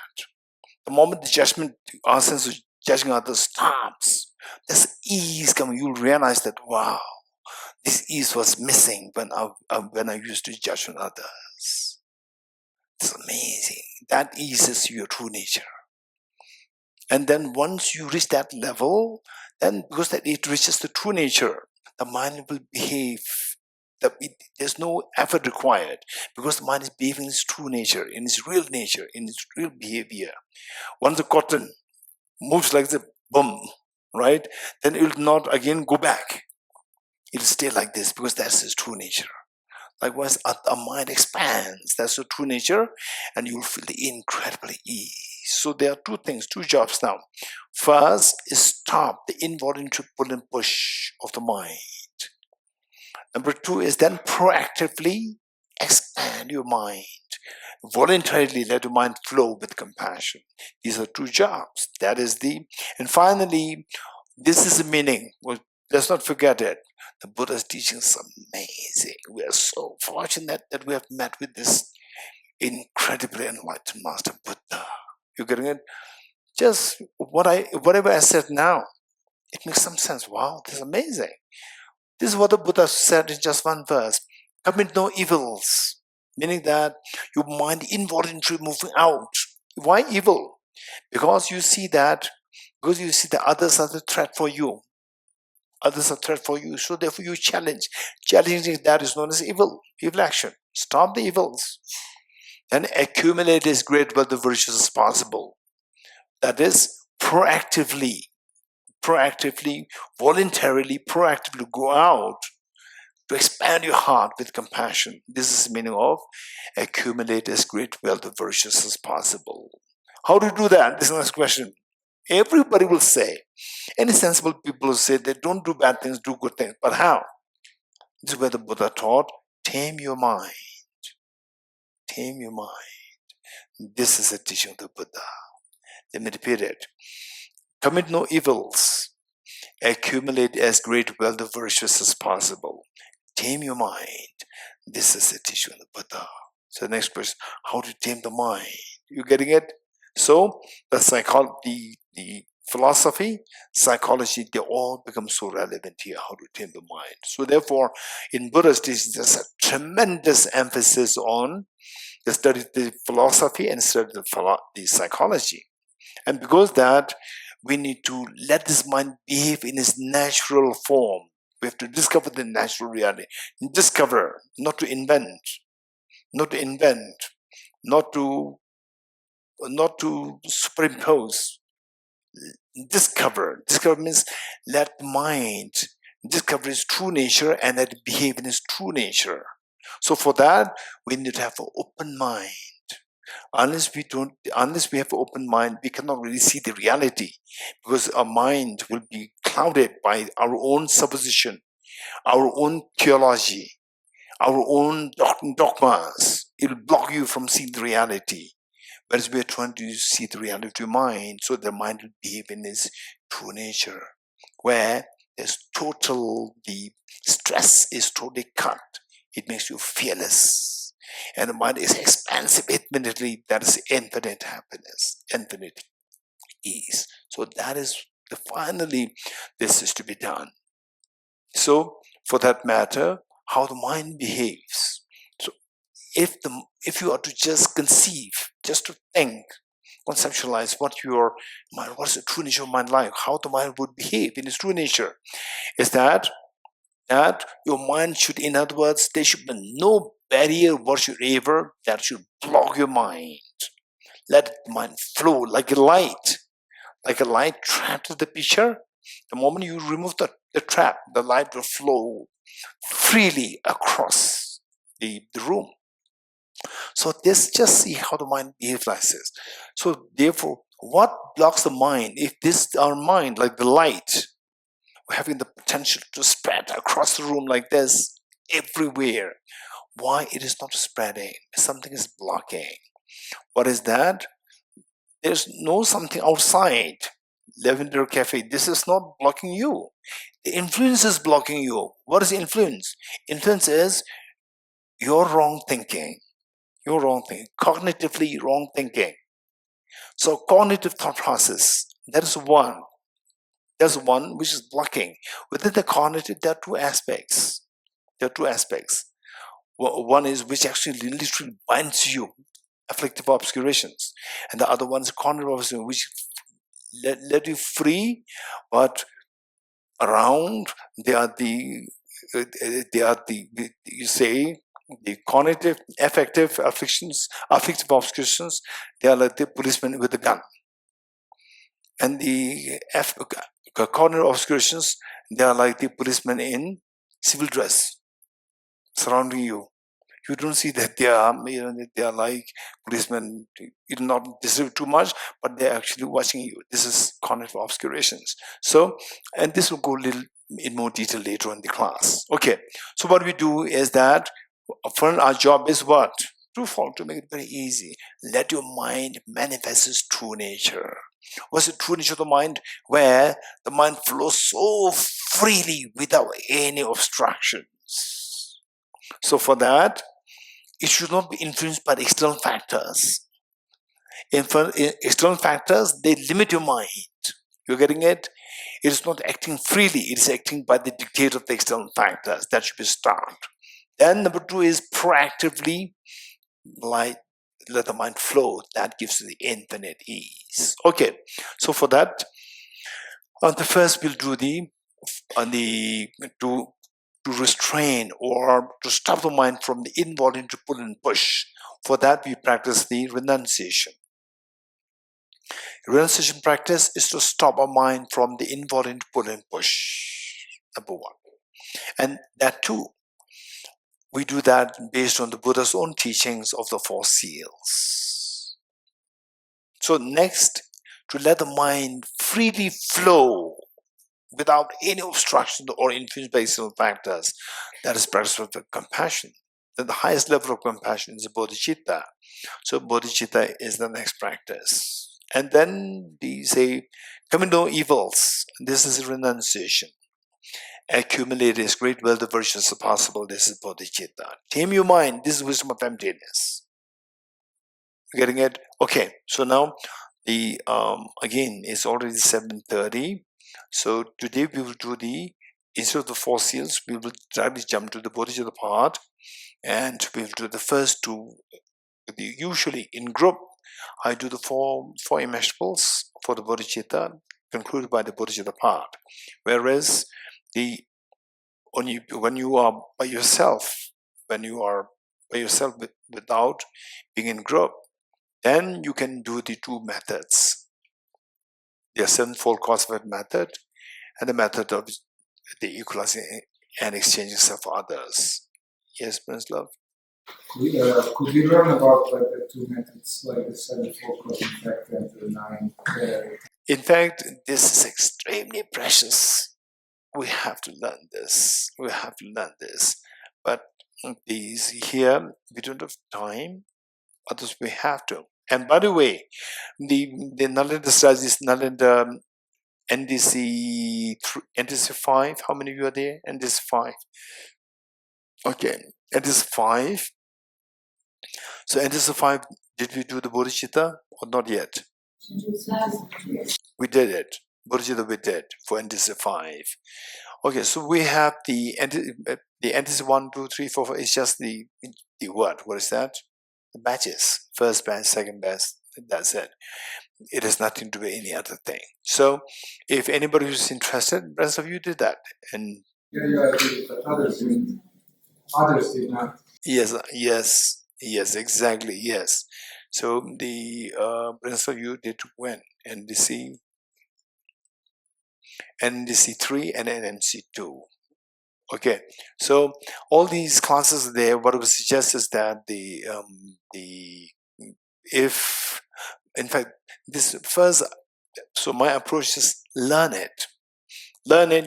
The moment the judgment, our sense of judging others stops, there's ease coming. You'll realize that, wow, this ease was missing when I used to judge on others. It's amazing. That ease is your true nature. And then once you reach that level, then because that it reaches the true nature, the mind will behave. There's no effort required because the mind is behaving in its true nature, in its real nature, in its real behavior. Once the cotton moves like the boom, right, then it will not again go back. It will stay like this because that's its true nature. Likewise, our mind expands. That's the true nature, and you will feel the incredible ease. So there are two things, two jobs now. First is stop the involuntary pull and push of the mind. Number two is then proactively expand your mind. Voluntarily let your mind flow with compassion. These are two jobs. That is and finally, this is the meaning. Well, let's not forget it. The Buddha's teaching is amazing. We are so fortunate that we have met with this incredibly enlightened Master Buddha. You're getting it? Just whatever I said now, it makes some sense. Wow, this is amazing. This is what the Buddha said in just one verse. Commit no evils. Meaning that your mind involuntarily moving out. Why evil? Because you see that others are the threat for you. Others are a threat for you. So therefore you challenge. Challenging that is known as evil action. Stop the evils. And accumulate as great wealth of virtues as possible. That is proactively, voluntarily, proactively go out to expand your heart with compassion. This is the meaning of accumulate as great wealth of virtues as possible. How to do that? This is the next question. Everybody will say, any sensible people will say they don't do bad things, do good things. But how? This is where the Buddha taught, tame your mind. Tame your mind. This is the teaching of the Buddha. Let me repeat it. Commit no evils. Accumulate as great wealth of virtues as possible. Tame your mind. This is the teaching of the Buddha. So the next question, how to tame the mind? You getting it? So the psychology, the philosophy, psychology, they all become so relevant here, how to tame the mind. So therefore, in Buddha's teaching, there's a tremendous emphasis on They studied the philosophy and studied the psychology. And because that, we need to let this mind behave in its natural form. We have to discover the natural reality. Discover, not to invent, not to invent, not to superimpose. Discover. Discover means let the mind discover its true nature and let it behave in its true nature. So for that, we need to have an open mind. Unless we have an open mind, we cannot really see the reality, because our mind will be clouded by our own supposition, our own theology, our own dogmas. It will block you from seeing the reality. Whereas we are trying to see the reality of your mind, so the mind will behave in its true nature, where the stress is totally cut. It makes you fearless. And the mind is expansive infinitely. That is infinite happiness, infinite ease. So that is finally this is to be done. So for that matter, how the mind behaves. So if you are to just conceive, just to think, conceptualize what your mind, what is the true nature of mind like, how the mind would behave in its true nature, is that your mind should, in other words, there should be no barrier whatsoever that should block your mind. Let the mind flow like a light trapped in the picture. The moment you remove the trap, the light will flow freely across the room. So just see how the mind behaves like this. So therefore, what blocks the mind? If this our mind, like the light, having the potential to spread across the room like this, everywhere, why it is not spreading? Something is blocking. What is that? There's no something outside. Lavender Cafe, this is not blocking you. The influence is blocking you. What is influence? Influence is your wrong thinking. Your wrong thinking. Cognitively wrong thinking. So cognitive thought process, that is one. There's one which is blocking. Within the cognitive, there are two aspects. One is which actually literally binds you, afflictive obscurations. And the other one is cognitive obscuration, which let you free, but around they are the you say the cognitive, affective afflictive obscurations. They are like the policeman with a gun. And the cognitive obscurations, they are like the policemen in civil dress surrounding you. You don't see that they are like policemen. You do not deserve too much, but they're actually watching you. This is cognitive obscurations. So, and this will go a little in more detail later in the class. Okay, so what we do is that our job is what? To make it very easy. Let your mind manifest its true nature. What's the true nature of the mind? Where the mind flows so freely without any obstructions. So for that, it should not be influenced by the external factors. External factors, they limit your mind. You're getting it? It is not acting freely. It is acting by the dictate of the external factors. That should be start. Then number two is proactively let the mind flow. That gives you the infinite ease. Okay, so for that, on the first we'll do to restrain or to stop the mind from the involuntary pull and push. For that, we practice the renunciation. Renunciation practice is to stop our mind from the involuntary pull and push. Number one. And that too, we do that based on the Buddha's own teachings of the Four Seals. So next, to let the mind freely flow without any obstruction or influence by external factors, that is practice of the compassion. Then the highest level of compassion is bodhicitta. So bodhicitta is the next practice. And then we say, commit no evils. This is renunciation. Accumulate as great wealth of virtues as possible. This is bodhicitta. Tame your mind. This is wisdom of emptiness. Getting it? Okay. So now the again it's already 7:30. So today we will do instead of the Four Seals, we will directly jump to the bodhicitta part, and we will do the first two Usually in group, I do the four immeasurables for the bodhicitta, concluded by the bodhicitta part. Whereas when you are by yourself, without being in group, then you can do the two methods: the sevenfold causative method and the method of the equalizing and exchanging self for others. Yes, Prince Love. Could we learn about like the two methods, like the sevenfold cause and effect and the nine? In fact, this is extremely precious. We have to learn this. But these here, we don't have time. Others we have to. And by the way, the Nalanda strategies, Nalanda NDC 5. How many of you are there? NDC 5. Okay, NDC 5. So NDC 5, did we do the bodhicitta or not yet? We did it. Bodhicitta we did for NDC 5. Okay, so we have the NDC 1, 2, 3, 4, 5. It's just the what? What is that? The batches. First batch, second batch. That's it. It has nothing to do with any other thing. So, if anybody who's interested, the rest of you did that, and I did, but others did not. Yes, exactly, yes. So the rest of you did when NDC 3 and NMC 2. Okay, so all these classes there, what I would suggest is that in fact, this first, so my approach is learn it.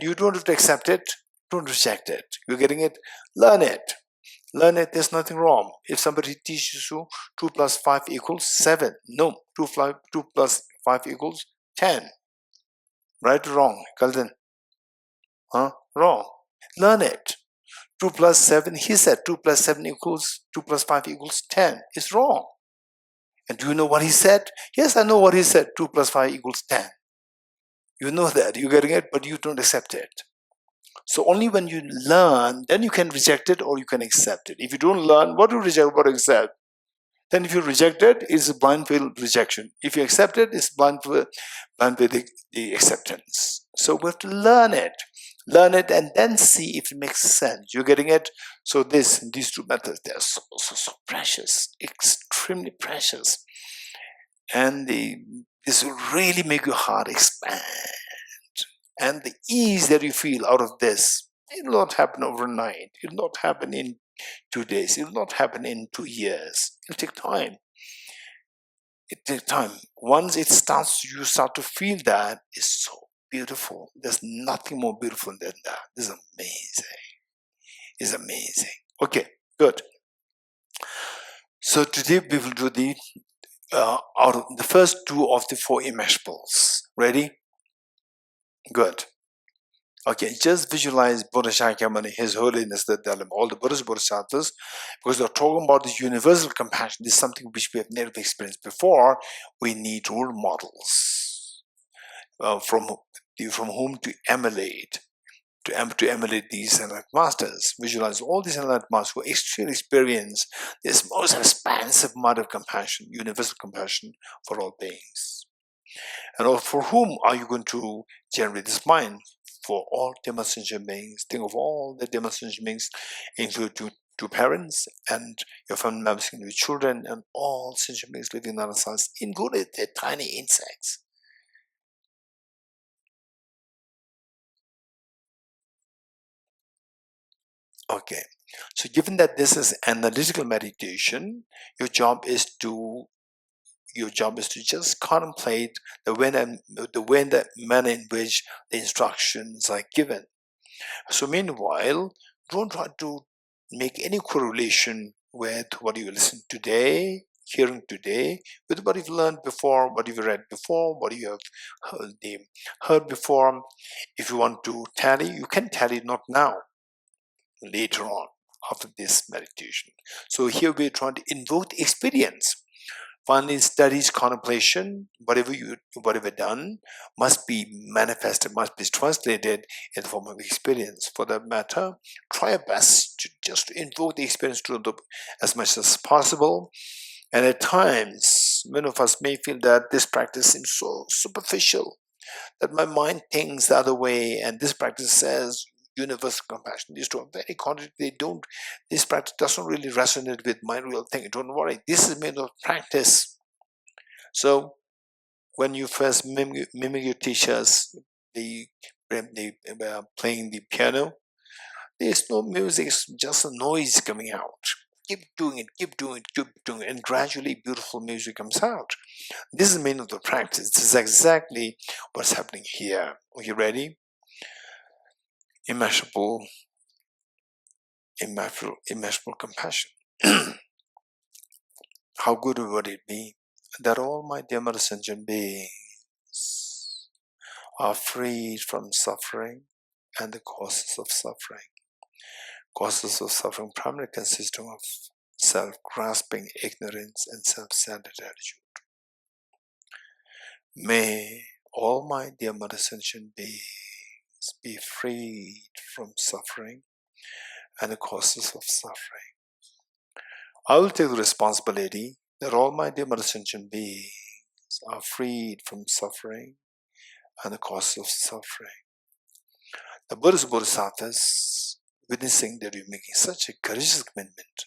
You don't have to accept it, don't reject it. You're getting it? Learn it, there's nothing wrong. If somebody teaches you 2 plus 5 equals 7, no, 2 plus 5 equals 10. Right or wrong, Kalden? Wrong. Learn it. 2 plus 7, he said 2 plus 7 equals 2 plus 5 equals 10. It's wrong. And do you know what he said? Yes, I know what he said. 2 plus 5 equals 10. You know that. You're getting it, but you don't accept it. So only when you learn, then you can reject it or you can accept it. If you don't learn, what do you reject, what do you accept? Then if you reject it, it's a blind faith rejection. If you accept it, it's blind faith the acceptance. So we have to learn it. Learn it and then see if it makes sense. You're getting it? So these two methods, they're so precious, extremely precious. And this will really make your heart expand. And the ease that you feel out of this, it will not happen overnight. It will not happen in 2 days. It will not happen in 2 years. It will take time. It takes time. Once it starts, you start to feel that, it's so beautiful. There's nothing more beautiful than that. This is amazing. It's amazing. Okay, good. So today we will do the out of the first 2 of the 4 immeasurables. Ready? Good. Okay, just visualize Buddha Shakyamuni, His Holiness the Dalai Lama, all the Buddhas, Bodhisattvas, because they're talking about this universal compassion. This is something which we have never experienced before. We need role models from whom to emulate. To emulate these enlightened masters. Visualize all these enlightened masters who actually experience this most expansive mind of compassion, universal compassion for all beings. And for whom are you going to generate this mind? For all Dhamma sentient beings. Think of all the Dhamma sentient beings, include two parents and your family members, including children, and all sentient beings living in other sides, including the tiny insects. Okay, so given that this is analytical meditation, your job is to just contemplate the way and the manner in which the instructions are given. So meanwhile, don't try to make any correlation with what you listen today, hearing today, with what you've learned before, what you've read before, what you have heard before. If you want to tally, you can tally, not now, later on, after this meditation. So here we're trying to invoke the experience. Finally, studies, contemplation, whatever done, must be manifested, must be translated in the form of experience. For that matter, try your best to just invoke the experience to as much as possible, And at times, many of us may feel that this practice seems so superficial, that my mind thinks the other way, and this practice says universal compassion. These two are very contradictory. This practice doesn't really resonate with my real thing. Don't worry, this is made of practice. So when you first mimic your teachers, they playing the piano, there's no music, it's just a noise coming out. Keep doing it, keep doing it, keep doing it, and gradually beautiful music comes out. This is the meaning of the practice. This is exactly what's happening here. Are you ready? Immeasurable compassion. How good would it be that all my dear mother sentient beings are freed from suffering and the causes of suffering. Causes of suffering primarily consisting of self-grasping, ignorance, and self-centered attitude. May all my dear mother sentient beings be freed from suffering and the causes of suffering. I will take the responsibility that all my dear mother sentient beings are freed from suffering and the causes of suffering. The Buddhist Bodhisattvas, witnessing that you're making such a courageous commitment,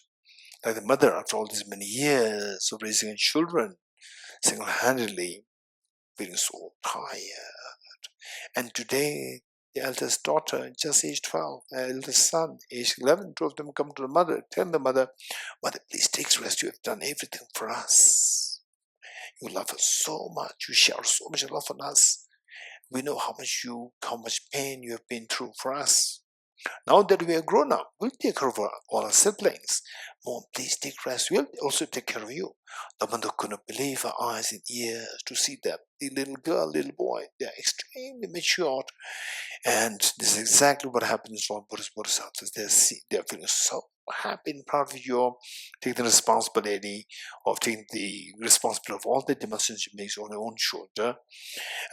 like the mother after all these many years of raising children single-handedly, feeling so tired. And today, the eldest daughter, just age 12, the eldest son, age 11, two of them come to the mother, tell the mother, "Mother, please take rest. You have done everything for us. You love us so much. You shower so much love on us. We know how much pain you have been through for us. Now that we are grown up, we'll take care of all our siblings. Mom, please take rest. We'll also take care of you." The mother couldn't believe her eyes and ears to see that the little girl, little boy, they're extremely matured. And this is exactly what happens to all Buddhist Bodhisattvas. They're feeling so happy and proud of you, taking the responsibility of all the dimensions you make on your own shoulder.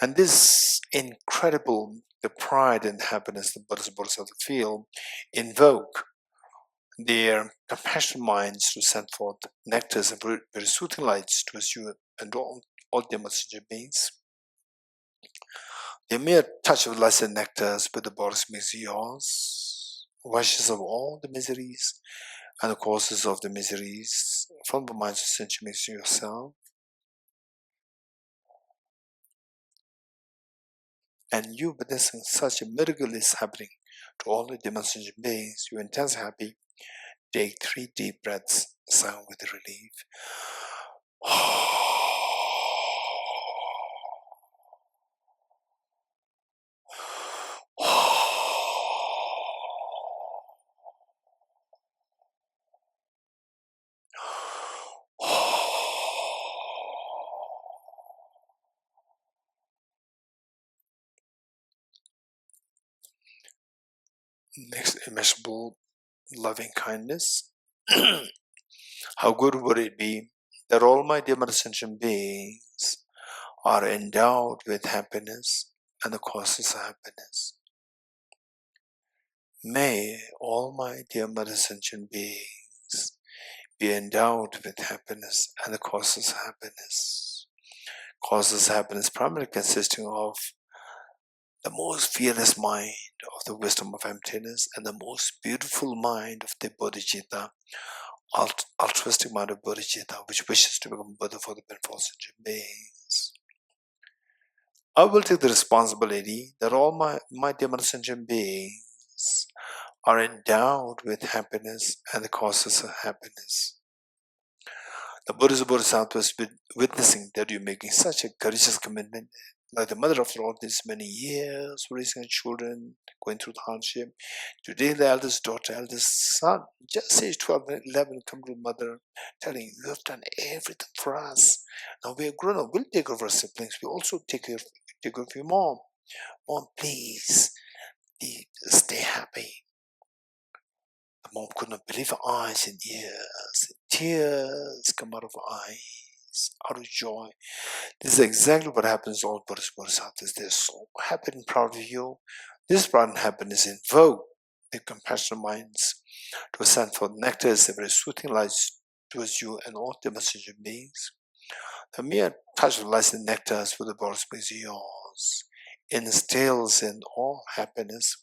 And this incredible, the pride and happiness the Buddhist Bodhisattvas feel, invoke their compassionate minds to send forth nectars and very soothing lights to you and all their messenger beings. The mere touch of lights and nectars with the bodies makes yours, washes of all the miseries and the causes of the miseries from the minds of sentient makes yourself. And you witnessing such a miracle is happening to all the dimensional beings. You're intensely happy. Take 3 deep breaths, sound with relief. Next, immeasurable loving kindness. How good would it be that all my dear mother sentient beings are endowed with happiness and the causes of happiness. May all my dear mother sentient beings be endowed with happiness and the causes of happiness. Causes of happiness primarily consisting of the most fearless mind of the wisdom of emptiness and the most beautiful mind of the Bodhicitta, altruistic mind of Bodhicitta, which wishes to become Buddha for the benefit of sentient beings. I will take the responsibility that all my dear mother sentient beings are endowed with happiness and the causes of happiness. The Buddhist Bodhisattvas witnessing that you're making such a courageous commitment, like the mother after all these many years raising her children, going through the hardship. Today the eldest daughter, eldest son, just age 12 and 11, come to the mother telling, "You have done everything for us. Now we are grown up, we'll take care of our siblings. We also take care of your mom. Mom, please, stay happy." The mom could not believe her eyes and ears. Tears come out of her eyes, out of joy. This is exactly what happens to all Buddhist Bodhisattvas. They're so happy and proud of you. This pride and happiness invoke their compassionate minds to send forth nectars and very soothing lights towards you and all the messenger beings. The mere touch of light and nectar for the body is yours, instills in all happiness,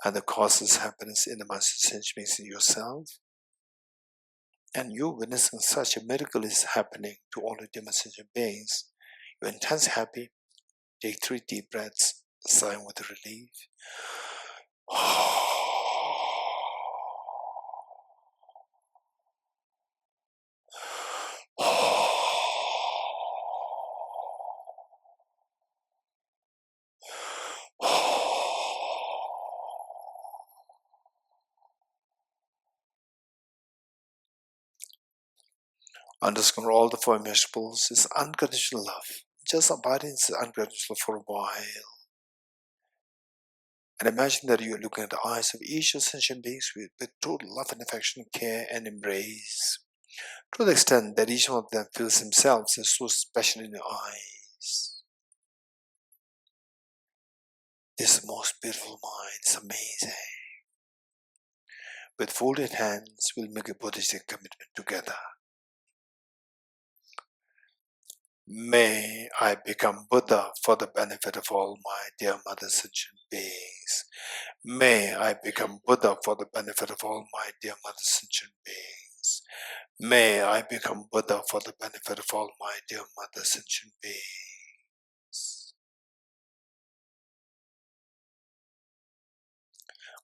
and the causes happiness in the master sentient beings in yourself. And you witnessing such a miracle is happening to all of the messenger beings. You're intensely happy. Take 3 deep breaths, sighing with relief. Underscore all the 4 immeasurables is unconditional love. Just abide in unconditional for a while. And imagine that you are looking at the eyes of each of sentient beings with total love and affection, care and embrace. To the extent that each one of them feels themselves as so special in your eyes. This most beautiful mind is amazing. With folded hands, we'll make a Buddhist commitment together. May I become Buddha for the benefit of all my dear Mother sentient beings. May I become Buddha for the benefit of all my dear Mother sentient beings. May I become Buddha for the benefit of all my dear Mother sentient beings.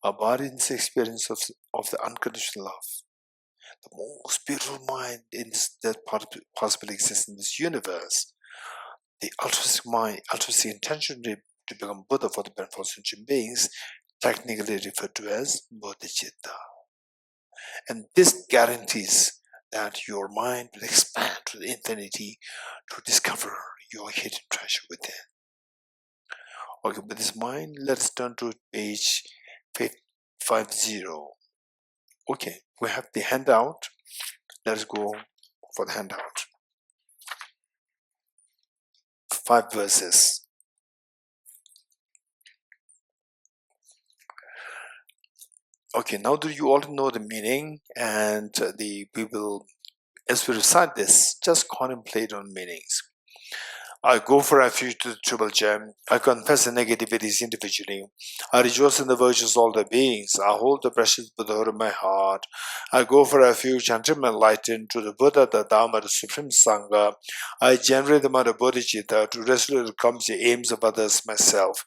Abide in this experience of the unconditional love. The most beautiful mind that possibly exists in this universe. The altruistic mind, altruistic intention to become Buddha for the benefit of all sentient beings, technically referred to as Bodhicitta. And this guarantees that your mind will expand to the infinity to discover your hidden treasure within. Okay, with this mind, let's turn to page 50. Okay, we have the handout. Let's go for the handout. 5 verses. Okay, now that you all know the meaning, and we will, as we recite this, just contemplate on meanings. I go for refuge to the triple gem. I confess the negativities individually. I rejoice in the virtues of all the beings. I hold the precious Buddhahood in my heart. I go for refuge until I'm enlightened to the Buddha, the Dharma, the Supreme Sangha. I generate the mind of bodhicitta to resolutely accomplish the aims of others myself.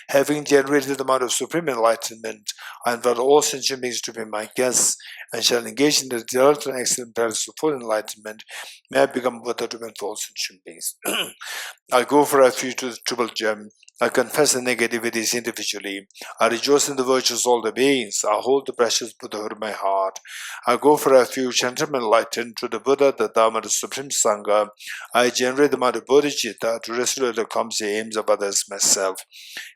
Having generated the mind of supreme enlightenment, I invite all sentient beings to be my guests and shall engage in the delightful and excellent practice of full enlightenment. May I become Buddha to benefit all sentient beings. I go for refuge to the triple gem. I confess the negativities individually. I rejoice in the virtues of all the beings. I hold the precious Buddhahood in my heart. I go for refuge and am enlightened to the Buddha, the Dharma, the Supreme Sangha. I generate the mind of bodhicitta to resolutely accomplish the aims of others myself.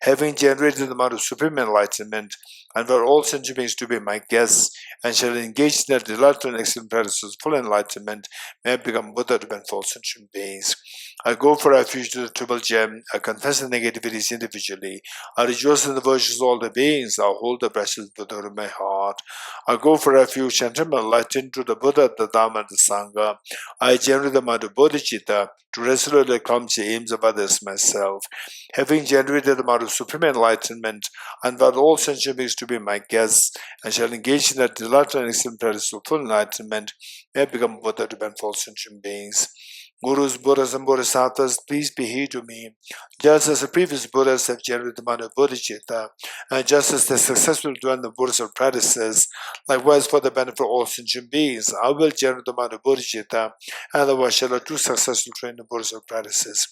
Having generated the mind of supreme enlightenment, and for all sentient beings to be my guests, and shall engage in their delightful and excellent practice of full enlightenment, may I become Buddha to benefit all sentient beings. I go for refuge to the triple gem. I confess the negativities individually. I rejoice in the virtues of all the beings. I hold the precious Buddha in my heart. I go for refuge and am enlightened to the Buddha, the Dharma, and the Sangha. I generate the mind of bodhicitta to resolutely accomplish the aims of others myself. Having generated the mind of supreme enlightenment, I invite all sentient beings to be my guests and shall engage in that delightful and excellent practice of full enlightenment. May I become Buddha to benefit all sentient beings. Gurus, Buddhas, and Bodhisattvas, please be here to me. Just as the previous Buddhas have generated the mind of bodhicitta, and just as the successful dwell the Buddhas of practices, likewise for the benefit of all sentient beings, I will generate the mind of bodhicitta, and otherwise shall I do successful train the Buddhas of practices.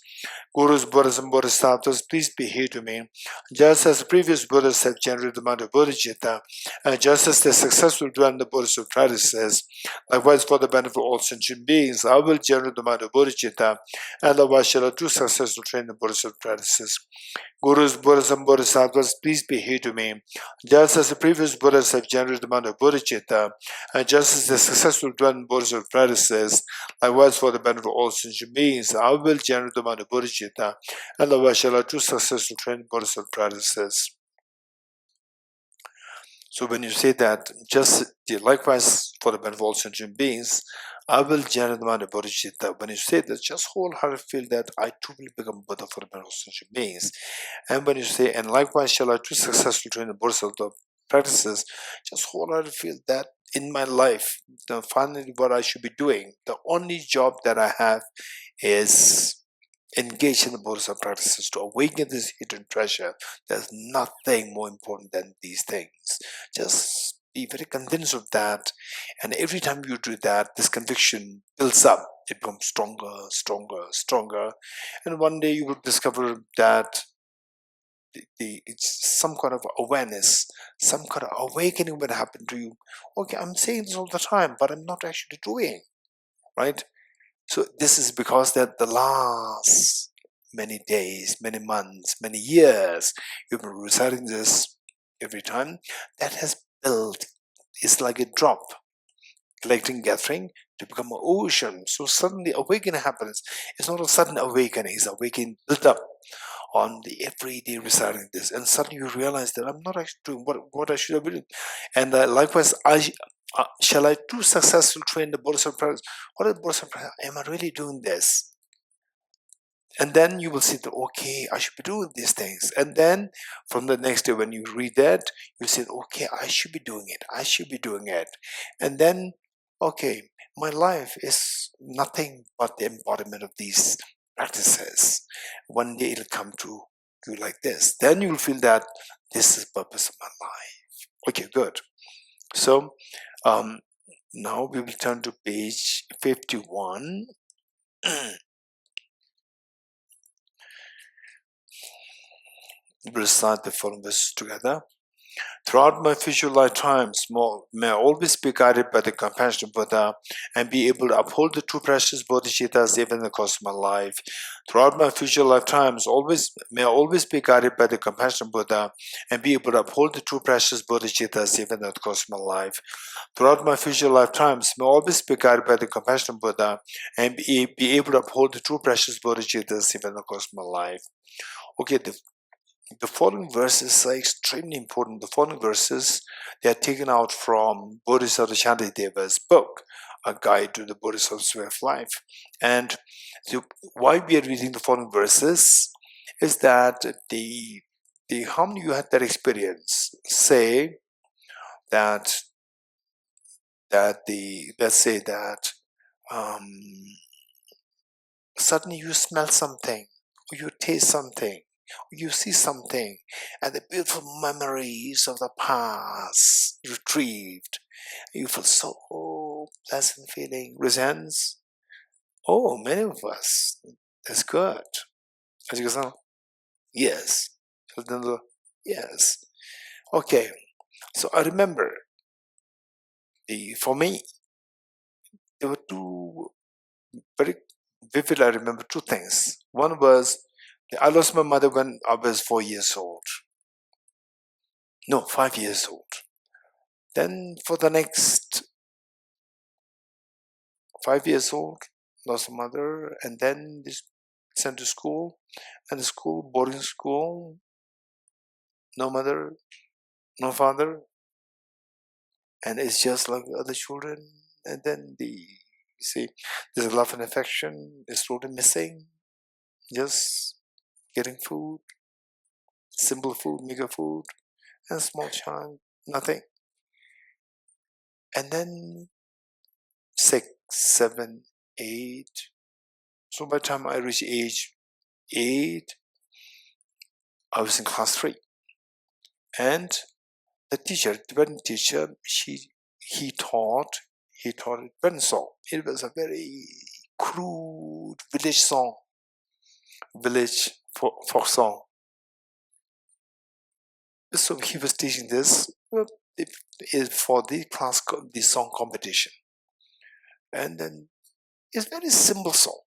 Gurus, Buddhas, and Bodhisattvas, please be here to me. Just as the previous Buddhas have generated the mind of bodhicitta, and just as the successful dwell the Buddhas of practices, likewise for the benefit of all sentient beings, I will generate the mind of bodhicitta, and otherwise shall I do successful train the Buddhas of practices. Gurus, Buddhas, and Bodhisattvas, please be here to me. Just as the previous Buddhas have generated the mind of bodhicitta, and just as the successful dwell in Buddhas of practices, likewise for the benefit of all sentient beings, I will generate the mind of bodhicitta, and otherwise shall I do successful train the Buddhas of practices. So when you say that, just likewise for the benefit of all sentient beings, I will generate the bodhicitta. When you say that, just wholeheartedly feel that I too will become Buddha for the benefit of sentient beings. And when you say, and likewise shall I too successfully train the bodhisattva practices, just wholeheartedly feel that in my life, finally what I should be doing, the only job that I have is engage in the bodhisattva practices to awaken this hidden treasure. There's nothing more important than these things. Just be very convinced of that, and every time you do that, this conviction builds up. It becomes stronger, stronger, stronger, and one day you will discover that it's some kind of awareness, some kind of awakening will happen to you. Okay, I'm saying this all the time, but I'm not actually doing, right? So this is because that the last many days, many months, many years, you've been reciting this every time. That has built, it's like a drop, collecting, gathering to become an ocean. So suddenly awakening happens. It's not a sudden awakening, it's awakening built up on the everyday reciting this. And suddenly you realize that I'm not actually doing what I should have been doing. And likewise, shall I too successfully train the bodhisattva practice? What is bodhisattva practice? Am I really doing this? And then you will see that, okay, I should be doing these things. And then from the next day when you read that, you say, okay, I should be doing it. I should be doing it. And then, okay, my life is nothing but the embodiment of these practices. One day it'll come to you like this. Then you'll feel that this is the purpose of my life. Okay, good. So now we will turn to page 51. We'll start the following verses together. Throughout my future lifetimes, may I always be guided by the compassionate Buddha and be able to uphold the two precious bodhicittas even in the course of my life. Throughout my future lifetimes, may I always be guided by the compassionate Buddha and be able to uphold the two precious bodhicittas even in the course of my life. Throughout my future lifetimes, may I always be guided by the compassionate Buddha and be able to uphold the two precious bodhicittas even in the course of my life. Okay, the following verses are extremely important. The following verses, they are taken out from Bodhisattva Shantideva's book, A Guide to the Bodhisattva's Way of Life. And why we are reading the following verses is that how many of you had that experience? Say that let's say that suddenly you smell something, or you taste something, you see something, and the beautiful memories of the past retrieved. You feel so pleasant feeling. Resents? Oh, many of us. That's good. Ajika-san? Yes. Yes. Okay. So I remember, for me, there were two very vivid. I remember two things. One was I lost my mother when I was 4 years old. No, 5 years old. Then for the next 5 years old, lost my mother, and then sent to school, and the school, boarding school, no mother, no father, and it's just like other children. And then there's love and affection is totally missing. Just getting food, simple food, meager food, and small child, nothing. And then 6, 7, 8. So by the time I reached age 8, I was in class 3. And the teacher, the Tibetan teacher, he taught Tibetan song. It was a very crude village song, village folk song. So he was teaching this for the song competition. And then it's a very simple song.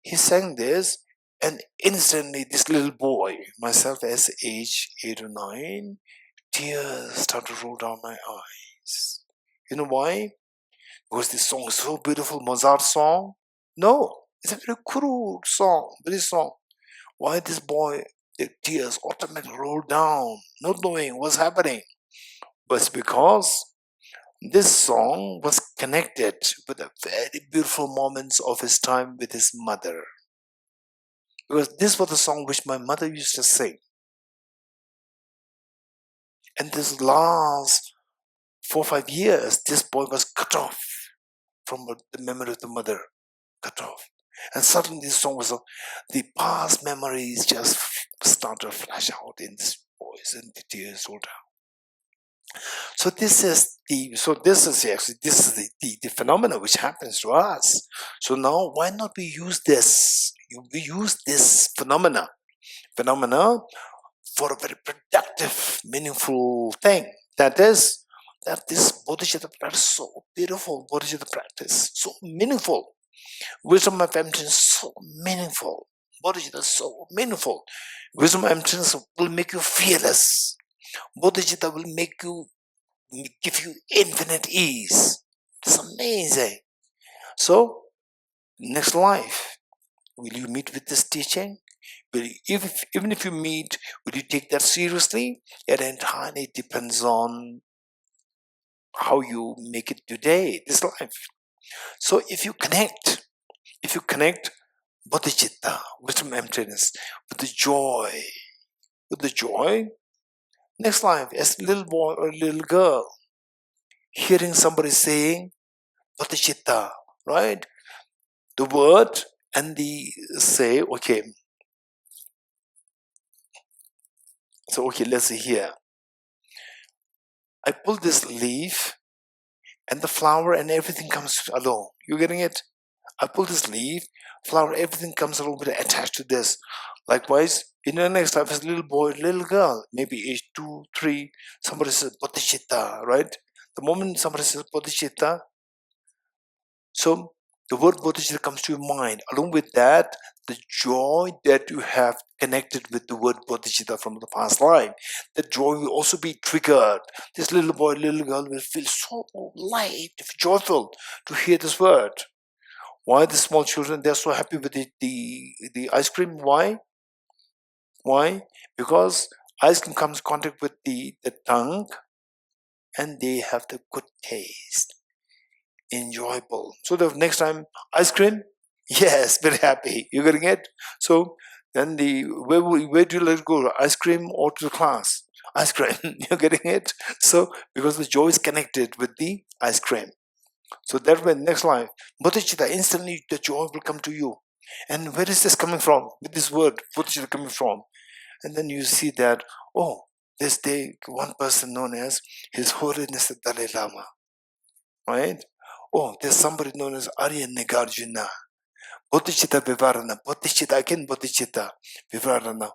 He sang this, and instantly this little boy, myself as age 8 or 9, tears start to roll down my eyes. You know why? Because this song is so beautiful, Mozart song? No, it's a very crude song, British song. Why this boy, the tears automatically roll down, not knowing what's happening. was because this song was connected with the very beautiful moments of his time with his mother. Because this was the song which my mother used to sing. And this last 4 or 5 years, this boy was cut off from the memory of the mother, cut off. And suddenly this song was, the past memories just started to flash out in this voice and the tears rolled down. So this is the phenomena which happens to us. So now why not we use this? We use this phenomena for a very productive, meaningful thing. That is, that this Bodhicitta practice is so beautiful, Bodhicitta practice, so meaningful. Wisdom of emptiness is so meaningful. Bodhicitta is so meaningful. Wisdom of emptiness will make you fearless. Bodhicitta will give you infinite ease. It's amazing. So, next life, will you meet with this teaching? Even if you meet, will you take that seriously? It entirely depends on how you make it today, this life. So if you connect bodhicitta, wisdom emptiness, with the joy, next life, as a little boy or a little girl, hearing somebody saying bodhicitta, right? The word and the say, okay. So okay, let's see here. I pull this leaf and the flower and everything comes along. You getting it? I pull this leaf, flower, everything comes along with it attached to this. Likewise, in the next life, as a little boy, little girl, maybe age 2, 3, somebody says bodhicitta, right? The moment somebody says bodhicitta, so the word bodhicitta comes to your mind. Along with that, the joy that you have connected with the word bodhicitta from the past life, that joy will also be triggered. This little boy, little girl will feel so light, joyful to hear this word. Why the small children, they're so happy with the ice cream? Why? Because ice cream comes in contact with the tongue and they have the good taste. Enjoyable. So the next time, ice cream? Yes, very happy. You're getting it? So then where do you let it go? Ice cream or to the class? Ice cream. You're getting it? So because the joy is connected with the ice cream. So that way, next life, bodhicitta, instantly the joy will come to you. And where is this coming from? With this word, bodhicitta coming from? And then you see that, oh, this day, one person known as His Holiness the Dalai Lama, right? Oh, there's somebody known as Arya Nagarjuna, Bodhicittavivarana, Bodhicitta, again Bodhicitta, Vivarana.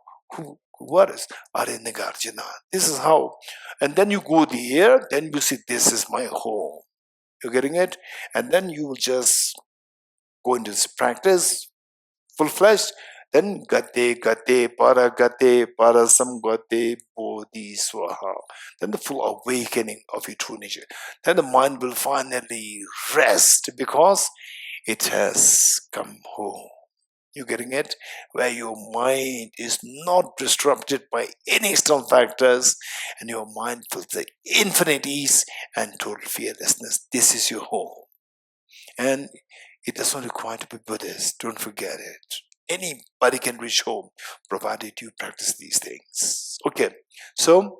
What is Arya Nagarjuna? This is how. And then you go there, then you see this is my home. You're getting it? And then you will just go into this practice, full-fledged. Then gate, para sam gate, bodhi swaha. Then the full awakening of your true nature. Then the mind will finally rest because it has come home. You're getting it? Where your mind is not disrupted by any external factors and your mind feels the infinite ease and total fearlessness. This is your home. And it does not require to be Buddhist. Don't forget it. Anybody can reach home provided you practice these things. Okay, so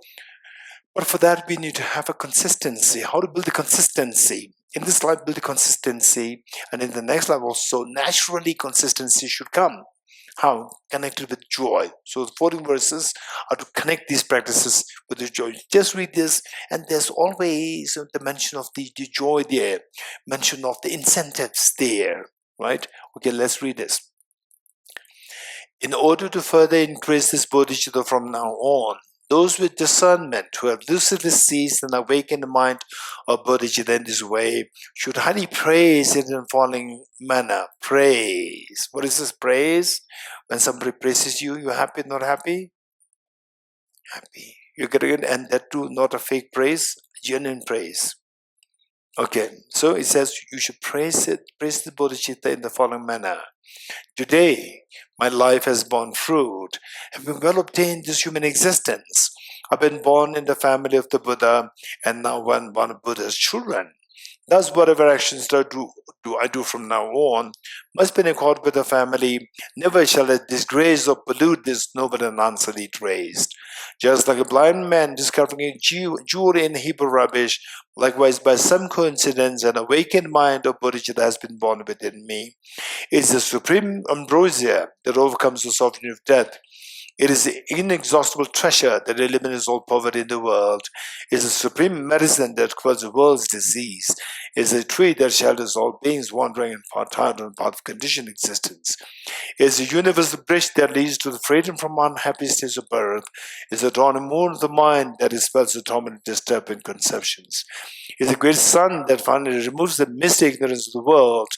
but for that we need to have a consistency. How to build the consistency? In this life, build the consistency, and in the next life also, naturally consistency should come. How? Connected with joy. So the 14 verses are to connect these practices with the joy. Just read this, and there's always the mention of the joy there, mention of the incentives there, right? Okay, let's read this. In order to further increase this bodhicitta from now on, those with discernment who have lucidly seized and awakened the mind of bodhicitta in this way should highly praise it in the following manner. Praise. What is this praise? When somebody praises you, you're happy, not happy? Happy. You're getting it, and that too, not a fake praise, genuine praise. Okay, so it says you should praise the bodhicitta in the following manner. Today, my life has borne fruit, having well obtained this human existence. I've been born in the family of the Buddha and now one of Buddha's children. Thus, whatever actions I do from now on must be in accord with the family. Never shall it disgrace or pollute this noble and unsullied race. Just like a blind man discovering a jewel in a heap of rubbish, likewise, by some coincidence, an awakened mind of Bodhicitta has been born within me. It is the supreme ambrosia that overcomes the suffering of death. It is the inexhaustible treasure that eliminates all poverty in the world. It is the supreme medicine that cures the world's disease. It is a tree that shelters all beings wandering and tired on the path of conditioned existence. It is the universal bridge that leads to the freedom from unhappy states of birth. It is the dawning moon of the mind that dispels the torment of disturbing conceptions. It is the great sun that finally removes the misty ignorance of the world.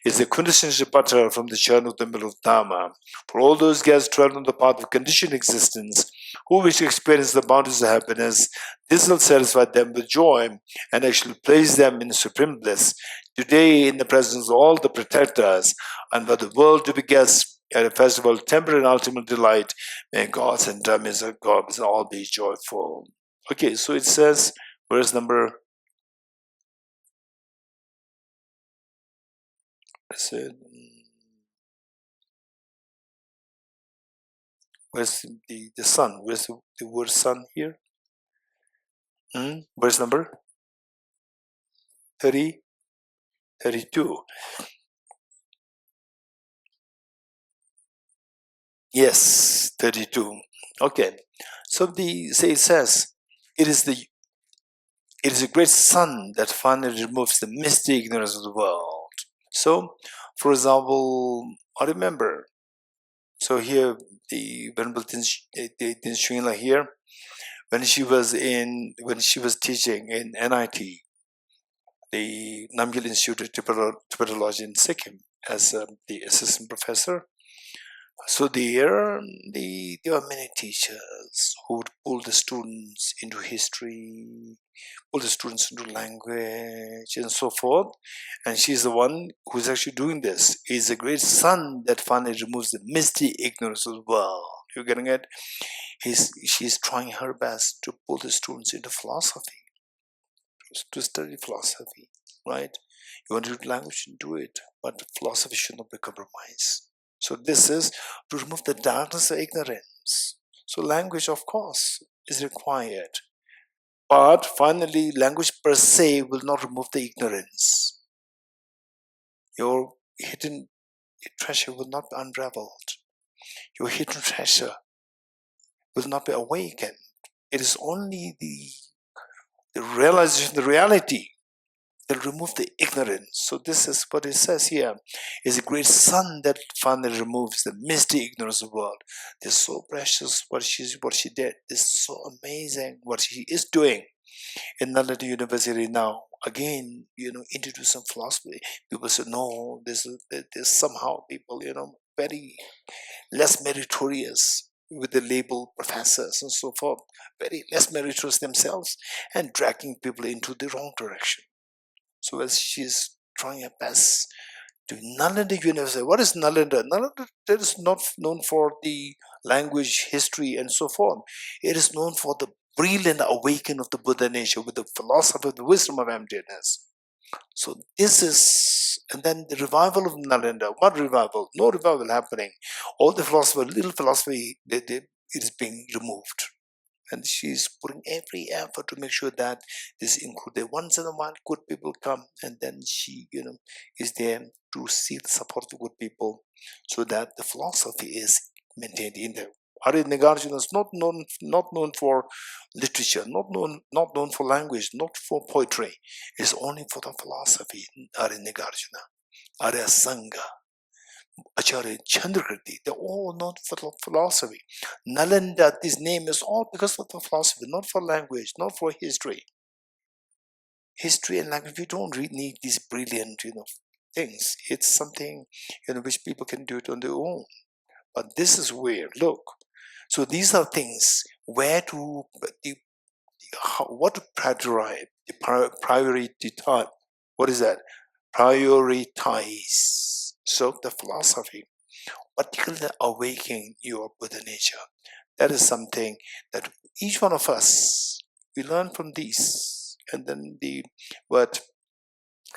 It is the quintessential butter from the churn of the middle of Dharma. For all those guests dwell on the path of conditioned existence, who wish to experience the bounties of happiness, this will satisfy them with joy and actually place them in supreme bliss. Today, in the presence of all the protectors, and for the world to be guests at a festival of temporary and ultimate delight, may gods and dummies of gods all be joyful. Okay, so it says, verse number. Where's the sun? Where's the word sun here? Verse number 30, 32. Yes, 32. Okay. So it says it is a great sun that finally removes the misty ignorance of the world. So, for example, I remember. So here the Venerable Srila here, when she was teaching in NIT, the Namgyal Institute of Tibetology in Sikkim, as the assistant professor. So there are many teachers who would pull the students into history, pull the students into language, and so forth. And she's the one who is actually doing this. It's a great sun that finally removes the misty ignorance of the world. You're getting it? She's trying her best to pull the students into philosophy, to study philosophy, right? You want to do language, do it, but philosophy should not be compromised. So this is to remove the darkness of ignorance. So language, of course, is required. But finally, language per se will not remove the ignorance. Your hidden treasure will not be unraveled. Your hidden treasure will not be awakened. It is only the realization, the reality, that remove the ignorance. So this is what it says here. Is a great sun that finally removes the misty ignorance of the world. It's so precious what she did. It's so amazing what she is doing in Nalanda University now. Again, introduce some philosophy. People say, no, there's somehow people, very less meritorious with the label professors and so forth, very less meritorious themselves, and dragging people into the wrong direction. So as she's trying her best to Nalanda University. What is Nalanda? Nalanda is not known for the language, history, and so forth. It is known for the brilliant awakening of the Buddha nature with the philosophy of the wisdom of emptiness. So this is, and then the revival of Nalanda. What revival? No revival happening. All the philosophy, little philosophy, it is being removed. And she's putting every effort to make sure that this include the once in a while good people come, and then she, is there to seek the support of good people, so that the philosophy is maintained in there. Arya Nagarjuna is not known for literature, not known for language, not for poetry. It's only for the philosophy. Arya Nagarjuna, Arya Sangha, Acharya Chandrakirti, they're all known for philosophy. Nalanda, this name is all because of the philosophy, not for language, not for history. History and language, we don't really need these brilliant, things. It's something, which people can do it on their own. But this is where, look. So these are things where to, what to prioritize, priority type. What is that? Prioritize. So the philosophy, particularly awakening your Buddha nature. That is something that each one of us, we learn from these. And then what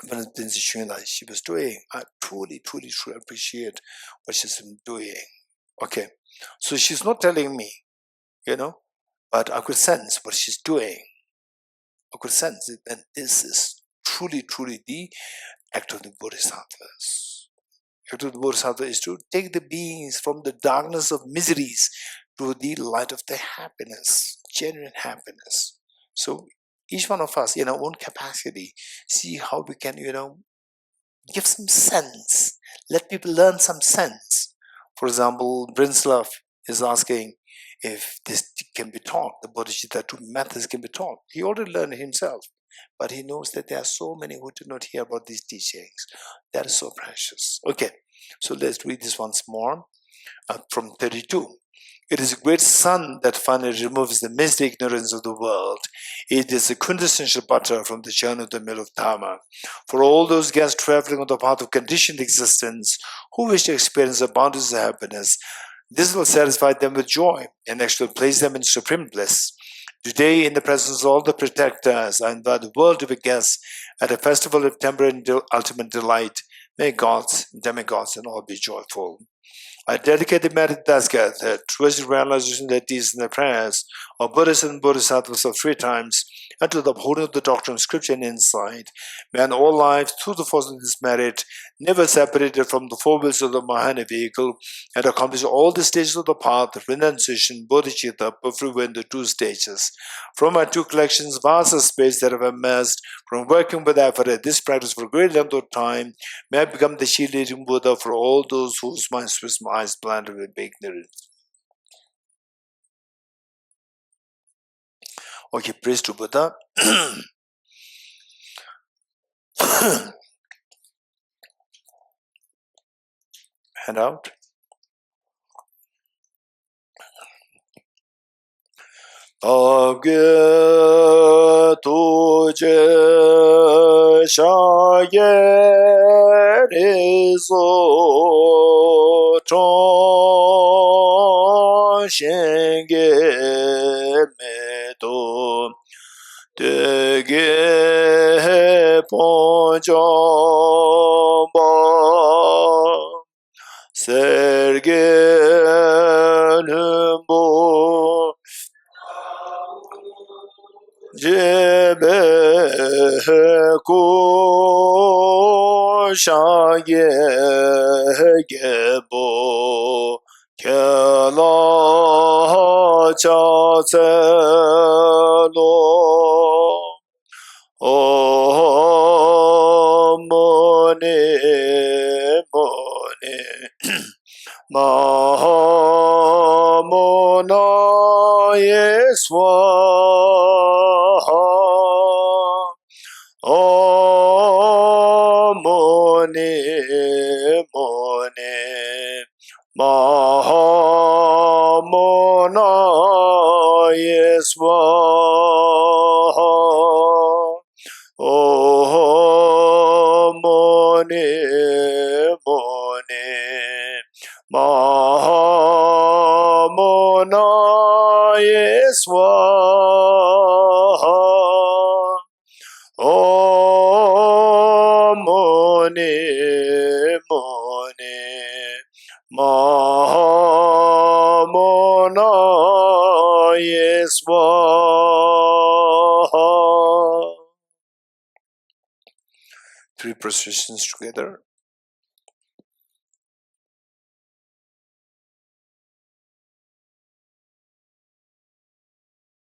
Princess Shuna, she was doing, I truly appreciate what she's been doing. Okay, so she's not telling me, but I could sense what she's doing. I could sense it, and this is truly the act of the Bodhisattvas. The act of the Bodhisattva is to take the beings from the darkness of miseries to the light of the happiness, genuine happiness. So each one of us, in our own capacity, see how we can, give some sense. Let people learn some sense. For example, Brinslav is asking if this can be taught, the Bodhicitta methods can be taught. He already learned it himself, but he knows that there are so many who do not hear about these teachings. That is so precious. Okay, so let's read this once more from 32. It is a great sun that finally removes the misty ignorance of the world. It is the quintessential butter from the churn of the mill of Dharma. For all those guests traveling on the path of conditioned existence who wish to experience the bounties of happiness, this will satisfy them with joy and actually place them in supreme bliss. Today, in the presence of all the protectors, I invite the world to be guests at a festival of temporary and ultimate delight. May gods, demigods, and all be joyful. I dedicate the Meditaska, the twisted realization that these in the prayers of Buddhists and Bodhisattvas of 3 times, and to the upholding of the doctrine of scripture and insight. May in all lives, through the force of this merit, never separated from the 4 wheels of the Mahana vehicle, and accomplish all the stages of the path, renunciation, bodhicitta, in the 2 stages. From my 2 collections, vast space that have amassed from working with effort at this practice for a great length of time, may I become the shield-leading Buddha for all those whose minds with my eyes blinded with ignorance. Okay, praise to Buddha. Hand out. Agye tuje shaye rizo chon shenge meto dege ponjomba serge numbo jebe ko shaye gebo kela cha tse lo mone Mahamona Yeswaha Mone Mahamona Yeswaha Mone Mahamona Yeswaha Mone Mahamona Yeswaha. 3 processions together.